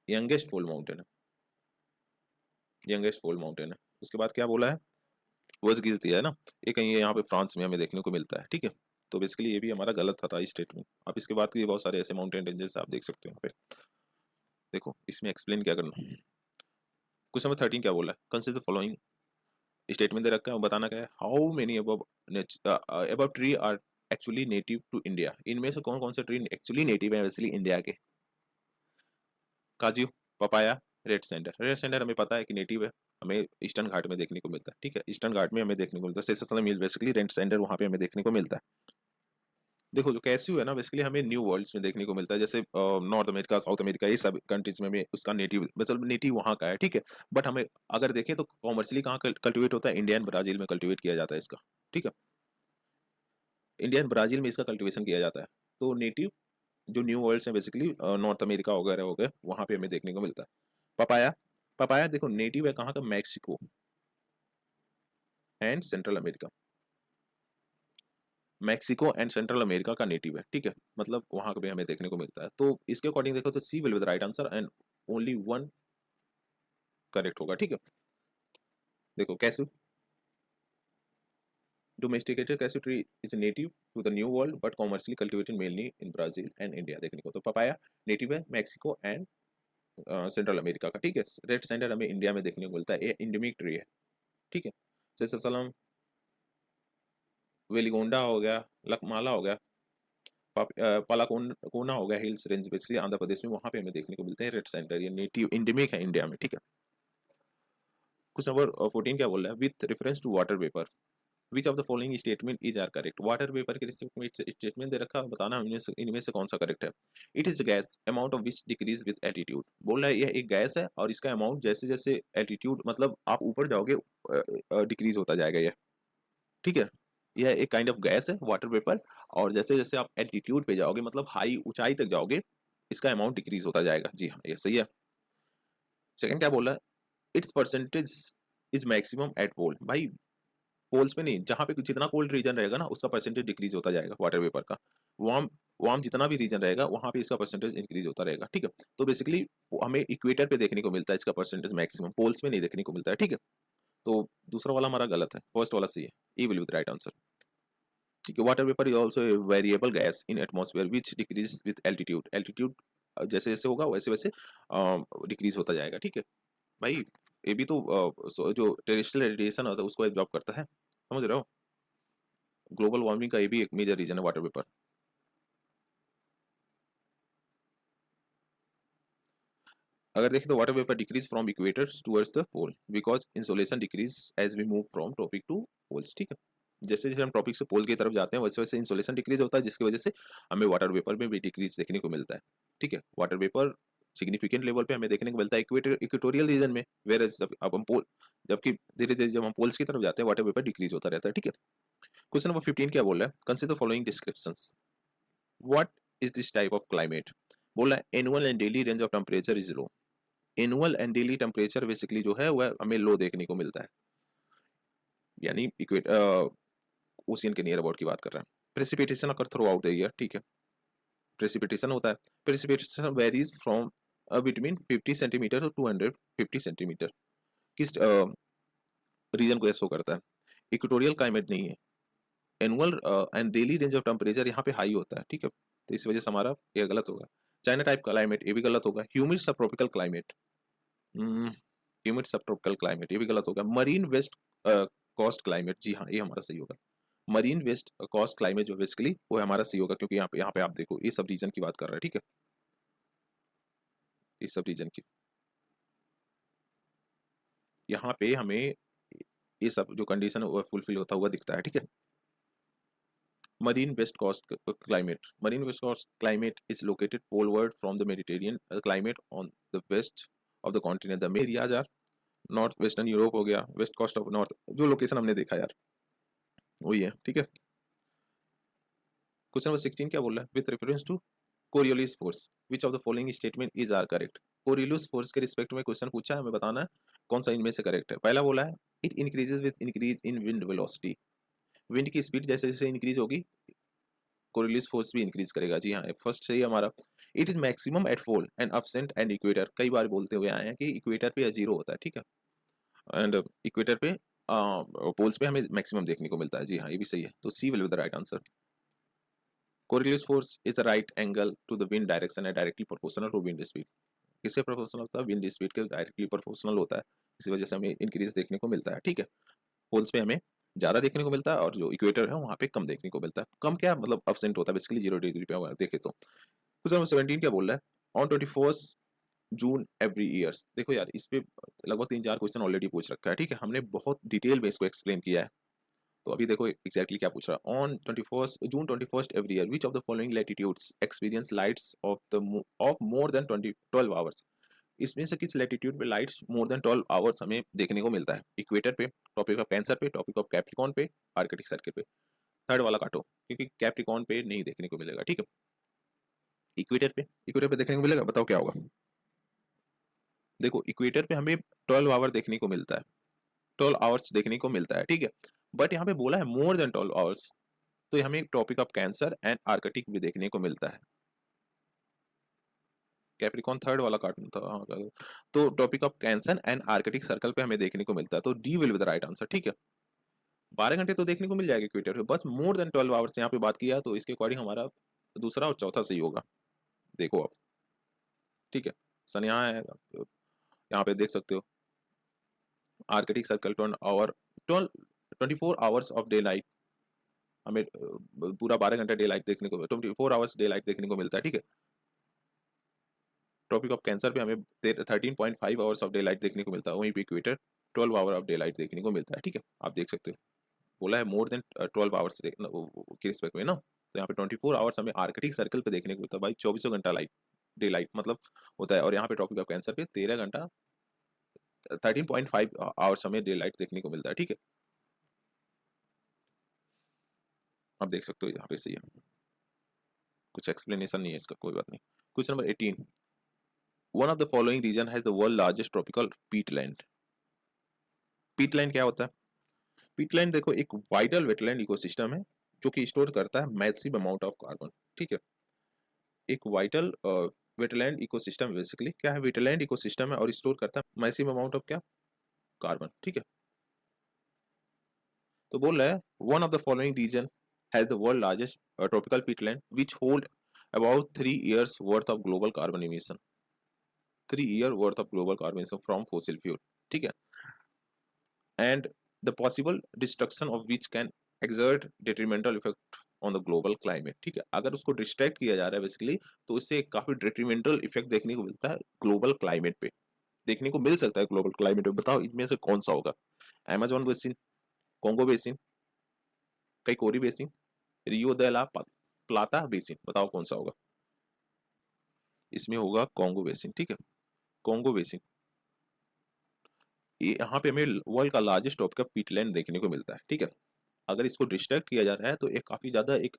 youngest fold mountain है, यंगेस्ट फोल्ड माउंटेन है। उसके बाद क्या बोला है? वर्जगिस दिया है ना, ये कहीं यहाँ पे फ्रांस में हमें देखने को मिलता है, ठीक है। तो बेसिकली ये भी हमारा गलत था इस स्टेटमेंट। आप इसके बाद के बहुत सारे ऐसे माउंटेन रेंजेस आप देख सकते हो यहाँ पे। देखो इसमें एक्सप्लेन क्या करना। क्वेश्चन नंबर 13 क्या बोला है? कंसीडर द फॉलोइंग स्टेटमेंट दे रखा है, बताना क्या है। How many above tree are actually native to India? इनमें से कौन कौन से ट्री एक्चुअली नेटिव है वैसे इंडिया के? काजू, papaya, red sander. Red sander हमें पता है कि नेटिव है, हमें ईस्टर्न घाट में देखने को मिलता है, ठीक है। ईस्टर्न घाट में हमें देखने को मिलता है, सेसोथर्मल हिल बेसिकली रेड सैंडर वहाँ पे हमें देखने को मिलता है। देखो जो कैस्यू है ना बेसिकली हमें न्यू वर्ल्ड्स में देखने को मिलता है, जैसे नॉर्थ अमेरिका, साउथ अमेरिका, ये सब कंट्रीज में हमें उसका नेटिव मतलब नेटिव वहाँ का है, ठीक है। बट हमें अगर देखें तो कॉमर्शियली कहाँ कल्टिवेट होता है? इंडिया एंड ब्राजील में कल्टिवेट किया जाता है इसका, ठीक है। इंडिया एंड ब्राजील में इसका कल्टिवेशन किया जाता है। तो नेटिव जो न्यू वर्ल्ड्स हैं बेसिकली नॉर्थ अमेरिका वगैरह हो गए, वहाँ पे हमें देखने को मिलता है। पपाया, पपाया देखो नेटिव है कहाँ का? Mexico and Central America. Mexico and Central America का नेटिव है, ठीक है। मतलब वहां पे हमें देखने को मिलता है। तो इसके अकॉर्डिंग देखो तो C will be the right answer and only one correct होगा, ठीक है। देखो कैसे डोमेस्टिकेटेड कैसे tree is native to the new world but commercially cultivated mainly in Brazil and India देखने को। तो पपाया नेटिव है मैक्सिको एंड सेंट्रल अमेरिका का, ठीक है। रेड सैंडर हमें इंडिया में देखने को मिलता है, ये इंडेमिक ट्री है, ठीक है। जैसे सलम, वेलिगोंडा हो गया, लकमाला हो गया, पालाकोना हो गया, हिल्स रेंज बेसिकली आंध्र प्रदेश में, वहां पे हमें देखने को मिलते हैं रेड सैंडर, ये नेटिव इंडेमिक है इंडिया में, ठीक है। क्वेश्चन नंबर 14 क्या बोल रहा है? With reference to water vapour which of the following statement is are correct? Water vapour के रिस्पेक्ट में स्टेटमेंट दे रखा है, बताना इनमें से कौन सा करेक्ट है। It is gas amount of which decrease with altitude. बोल रहा है यह एक गैस है और इसका अमाउंट जैसे जैसे एल्टीट्यूड मतलब आप ऊपर जाओगे डिक्रीज होता जाएगा ये, ठीक है। यह एक काइंड ऑफ गैस है वाटर वेपर, और जैसे जैसे आप एल्टीट्यूड पे जाओगे मतलब हाई ऊंचाई तक जाओगे इसका अमाउंट डिक्रीज होता जाएगा, जी हाँ ये सही है। सेकंड क्या बोला है? Its percentage is maximum at pole. भाई पोल्स पे नहीं, जहाँ पे जितना कोल्ड रीजन रहेगा ना उसका परसेंटेज डिक्रीज होता जाएगा वाटर वेपर का। वार्म वार्म जितना भी रीजन रहेगा वहाँ पे इसका परसेंटेज इंक्रीज होता रहेगा, ठीक है। तो बेसिकली हमें इक्वेटर पे देखने को मिलता है इसका परसेंटेज मैक्सिमम, पोल्स में नहीं देखने को मिलता है, ठीक है। तो दूसरा वाला हमारा गलत है, फर्स्ट वाला सही है, E will be the right answer, ठीक है। Water vapour is also a variable gas in atmosphere which decrease with altitude. Altitude जैसे जैसे होगा वैसे वैसे डिक्रीज होता जाएगा, ठीक है। भाई ये भी तो जो टेरेस्ट्रियल रेडिएशन होता है उसको एब्जॉर्ब करता है, समझ रहे हो। ग्लोबल वार्मिंग का ये भी एक मेजर रीजन है वाटर वेपर। अगर देखें तो water vapour decrease from equators towards the pole because insolation decrease as we move from tropic to poles, ठीक है। जैसे जैसे हम ट्रॉपिक से पोल की तरफ जाते हैं वैसे वैसे इंसोलेशन डिक्रीज होता है जिसकी वजह से हमें वाटर वेपर में भी डिक्रीज देखने को मिलता है, ठीक है। वाटर वेपर सिग्निफिकेंट लेवल पे हमें देखने को मिलता है इक्वेटोरियल रीजन में, वेर अब हम पोल जबकि धीरे धीरे जब हम पोल्स की तरफ जाते हैं वाटर वेपर डिक्रीज होता रहता है, ठीक है। क्वेश्चन नंबर 15 क्या बोल रहा है? Consider following descriptions. What is this type of climate? बोला annual and daily range of temperature is low. Annual and daily temperature basically जो है वह हमें लो देखने को मिलता है, यानी इक्वेट ओशियन के नियर अबाउट की बात कर रहे हैं। Precipitation occur throughout the year, ठीक है। प्रेसिपिटेशन होता है, precipitation varies from between 50 centimetre to 250 centimetre. किस रीजन को शो करता है? इक्वेटोरियल क्लाइमेट नहीं है। Annual and daily range of temperature यहाँ पे हाई होता है, ठीक है। तो इस वजह से हमारा ये गलत होगा। चाइना टाइप क्लाइमेट ये भी गलत होगा। ह्यूमिड सब ट्रॉपिकल क्लाइमेट, ह्यूमिड सब ट्रॉपिकल क्लाइमेट ये भी गलत होगा। मरीन वेस्ट कोस्ट क्लाइमेट, जी हाँ ये हमारा सही होगा। मरीन वेस्ट कोस्ट क्लाइमेट जो बेसिकली वो हमारा सही होगा क्योंकि यहाँ पे आप देखो ये सब रीजन की बात कर रहा है, ठीक है। इस सब रीजन की यहाँ पे हमें ये सब जो कंडीशन है वो फुलफिल होता हुआ दिखता है, ठीक है। Marine west coast climate. Marine west coast climate is located poleward from the Mediterranean climate on the west of the continent. The main areas are north western Europe हो गया, वेस्ट कोस्ट ऑफ नॉर्थ, जो लोकेशन हमने देखा यार वही है, ठीक है। क्वेश्चन नंबर 16 क्या बोल रहा है? With reference to Coriolis force, which of the following statement is are correct. Coriolis force के रिस्पेक्ट में क्वेश्चन पूछा है, हमें बताना है कौन सा इनमें से करेक्ट है। पहला बोला है it increases with increase in wind velocity, wind की स्पीड जैसे जैसे इंक्रीज होगी कोरियोलिस फोर्स भी इंक्रीज करेगा। जी हाँ, फर्स्ट सही है हमारा। It is maximum at pole and absent and equator, कई बार बोलते हुए आए हैं कि इक्वेटर पे जीरो होता है, ठीक है, एंड इक्वेटर पे पोल्स पे हमें मैक्सिमम देखने को मिलता है। जी हाँ, ये भी सही है, तो C will be the right answer. Coriolis force is a right angle to the wind direction and directly proportional to wind speed. किसके प्रोपोर्शनल होता है? विंड स्पीड के डायरेक्टली प्रोपोर्शनल होता है, इसी वजह से हमें इंक्रीज देखने को मिलता है, ठीक है। पोल्स पे हमें ज्यादा देखने को मिलता है और जो इक्वेटर है वहाँ पे कम देखने को मिलता है। कम क्या मतलब अपसेंट होता है, बेसिकली 0 डिग्री पे अगर देखे तो। क्वेश्चन नंबर 17 क्या बोल रहा है? On 21 June every years. देखो यार, इस पे लगभग 3-4 क्वेश्चन ऑलरेडी पूछ रखा है, ठीक है, हमने बहुत डिटेल में इसको एक्सप्लेन किया है। तो अभी देखो एग्जैक्टली क्या पूछ रहा है। On 21 June 21 every year which of the following latitudes experience lights of more than 12 hours. इसमें से किस लैटिट्यूड पे लाइट्स मोर देन 12 आवर्स हमें देखने को मिलता है? इक्वेटर पे, टॉपिक ऑफ कैंसर पे, टॉपिक ऑफ कैप्रिकॉन पे, आर्कटिक सर्किल पे। थर्ड वाला काटो, क्योंकि कैप्रिकॉन पे नहीं देखने को मिलेगा, ठीक है। इक्वेटर पे देखने को मिलेगा, बताओ क्या होगा। देखो इक्वेटर पे हमें 12 आवर देखने को मिलता है, 12 आवर्स देखने को मिलता है, ठीक है। बट यहाँ पे बोला है मोर देन 12 आवर्स, तो हमें topic of cancer and Arctic भी देखने को मिलता है। कैप्रिकॉन थर्ड वाला कार्टून था, हाँ। तो topic of cancer and Arctic circle पे हमें देखने को मिलता है, तो D will be the right answer, ठीक है। 12 घंटे तो देखने को मिल जाएगा इक्वेटर पे, बस मोर देन 12 आवर्स यहाँ पे बात किया, तो इसके अकॉर्डिंग हमारा दूसरा और चौथा सही होगा। देखो आप, ठीक है। सन यहाँ है, यहाँ पे देख सकते हो Arctic circle 24 hours of day light, हमें पूरा 12 घंटा डे लाइट देखने को, 24 आवर्स डे लाइट देखने को मिलता है, ठीक है। ट्रॉपिक ऑफ कैंसर पे हमें 13.5 आवर्स ऑफ डे लाइट देखने को मिलता है, वहीं पे equator 12 hour of day light देखने को मिलता है, ठीक है। आप देख सकते हो बोला है मोर देन 12 आवर्स देखना के रिस्पेक्ट में ना, तो यहाँ पे 24 आवर्स हमें आर्कटिक सर्कल पे देखने को मिलता है भाई, 24 घंटा लाइट डे लाइट मतलब होता है। और यहाँ पे ट्रॉपिक ऑफ कैंसर पे 13 घंटा 13.5 आवर्स हमें डे लाइट देखने को मिलता है, ठीक है। आप देख सकते हो यहाँ पे सही है, कुछ एक्सप्लेनेशन नहीं है इसका, कोई बात नहीं। Question number 18, one of the following region has the world largest tropical peatland. Peatland क्या होता है? पीटलैंड देखो एक वाइडल वेटलैंड इकोसिस्टम है जो कि स्टोर करता है मैसिव अमाउंट ऑफ कार्बन, ठीक है। एक वाइटल वेटलैंड इकोसिस्टम बेसिकली क्या है? वेटलैंड इकोसिस्टम है और स्टोर करता है मैसिव अमाउंट ऑफ क्या? कार्बन, ठीक है। तो बोल रहा है one of the following region has the world largest tropical peatland which hold about 3 years worth of global carbon emission, 3 year worth of global carbon emission from fossil fuel, ठीक है। And the possible destruction of which can exert detrimental effect on the global climate, ठीक है। अगर उसको डिस्ट्रैक्ट किया जा रहा है बेसिकली, तो इससे काफी डिट्रीमेंटल इफेक्ट देखने को मिलता है ग्लोबल क्लाइमेट पे, देखने को मिल सकता है ग्लोबल क्लाइमेट पे। बताओ इनमें से कौन सा होगा? अमेजोन बेसिन, कोंगो बेसिन, कैकोरी basin, Rio de la Plata basin, बताओ कौन सा होगा? इसमें होगा कोंगो बेसिन, ठीक है। कोंगो बेसिन यहाँ पे हमें वर्ल्ड का लार्जेस्ट टॉप का पीटलैंड देखने को मिलता है, ठीक है। अगर इसको डिस्ट्रैक्ट किया जा रहा है तो ये काफी ज्यादा एक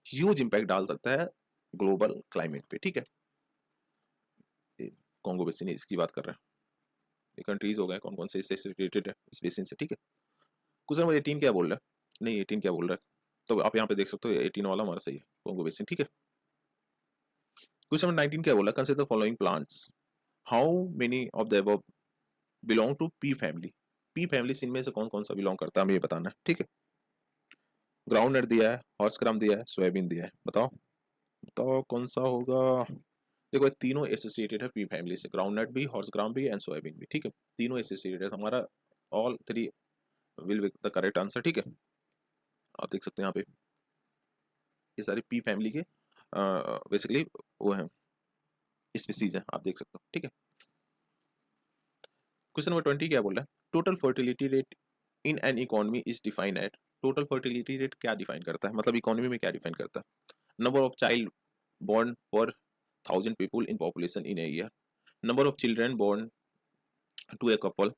ह्यूज इंपैक्ट डाल सकता है ग्लोबल क्लाइमेट पे, ठीक है। कॉन्गो बेसिन इसकी बात कर रहे हैं, ये कंट्रीज हो गए कौन कौन से इससे रिलेटेड है इस बेसिन से, ठीक है। क्वेश्चन नंबर 18 क्या बोल रहा है? नहीं 18 क्या बोल रहा है, तो आप यहाँ पे देख सकते हो 18 वाला हमारा सही है, कॉन्गो बेसिन, ठीक है। क्वेश्चन नंबर 19 क्या बोला? Consider the following plants, how many of the above belong to pea family. Pea family इनमें से कौन कौन सा बिलोंग करता है हमें ये बताना है, ठीक है। ग्राउंड नट दिया है, हॉर्स ग्राम दिया है, सोयाबीन दिया है, बताओ बताओ कौन सा होगा। देखो तीनों एसोसिएटेड है पी फैमिली से, ग्राउंड नट भी, हॉर्स ग्राम भी एंड सोयाबीन भी, ठीक है। तीनों एसोसिएटेड है, हमारा all three will be the correct answer, ठीक है। आप देख सकते हैं यहाँ पे ये सारे पी फैमिली के बेसिकली वो हैं स्पीसीज हैं, आप देख सकते हो, ठीक है। क्वेश्चन नंबर 20 क्या बोल रहा है? Total fertility rate in an economy is defined at. Total fertility rate क्या डिफाइन करता है, मतलब इकोनॉमी में क्या डिफाइन करता है? Number of child born per 1,000 people in population in a year, number of children born to a couple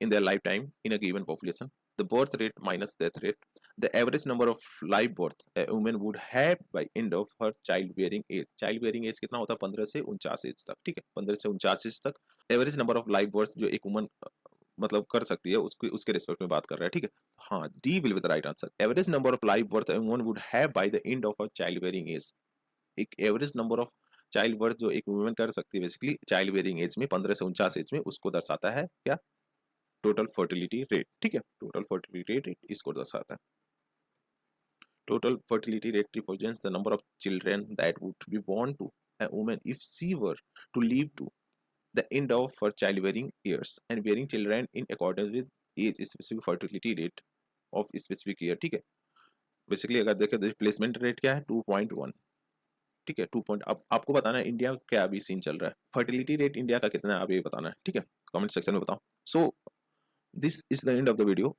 in their lifetime in a given population, the birth rate minus death rate, the average number of live birth a woman would have by end of her childbearing age. childbearing age कितना होता है? 15 से 49 एज तक, ठीक है, 15 से 49 एज तक average number of live birth जो एक वुमन मतलब कर सकती है उसके रिस्पेक्ट में बात कर रहा है, ठीक है। हाँ, D will be the right answer. Average number of live birth a woman would have by the end of her childbearing age। एक average number of child birth जो एक वुमन कर सकती है बेसिकली चाइल्ड बेयरिंग एज में 15 से 49 एज में, उसको दर्शाता है क्या? टोटल फर्टिलिटी रेट, ठीक है, टोटल फर्टिलिटी रेट इसको दर्शाता है। Total fertility rate represents the number of children that would be born to a woman if she were to live to the end of her childbearing years and bearing children in accordance with age specific fertility rate of specific year, ठीक है। बेसिकली अगर देखें तो रिप्लेसमेंट रेट क्या है? 2.1, ठीक है, 2 पॉइंट। अब आपको बताना है इंडिया क्या अभी सीन चल रहा है, फर्टिलिटी रेट इंडिया का कितना है, आप ये बताना है, ठीक है, कमेंट सेक्शन में बताओ। So this is the end of the video.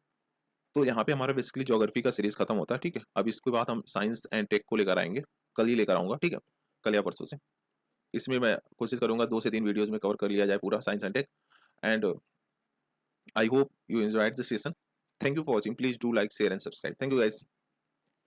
तो यहाँ पे हमारा बेसिकली ज्योग्राफी का सीरीज खत्म होता है, ठीक है। अब इसके बाद हम साइंस एंड टेक को लेकर आएंगे, कल ही लेकर आऊंगा, ठीक है, कल या परसों से। इसमें मैं कोशिश करूंगा 2 से 3 वीडियोज में कवर कर लिया जाए पूरा science and tech. And I hope you enjoyed the session. Thank you for watching. Please do like, share and subscribe. Thank you guys.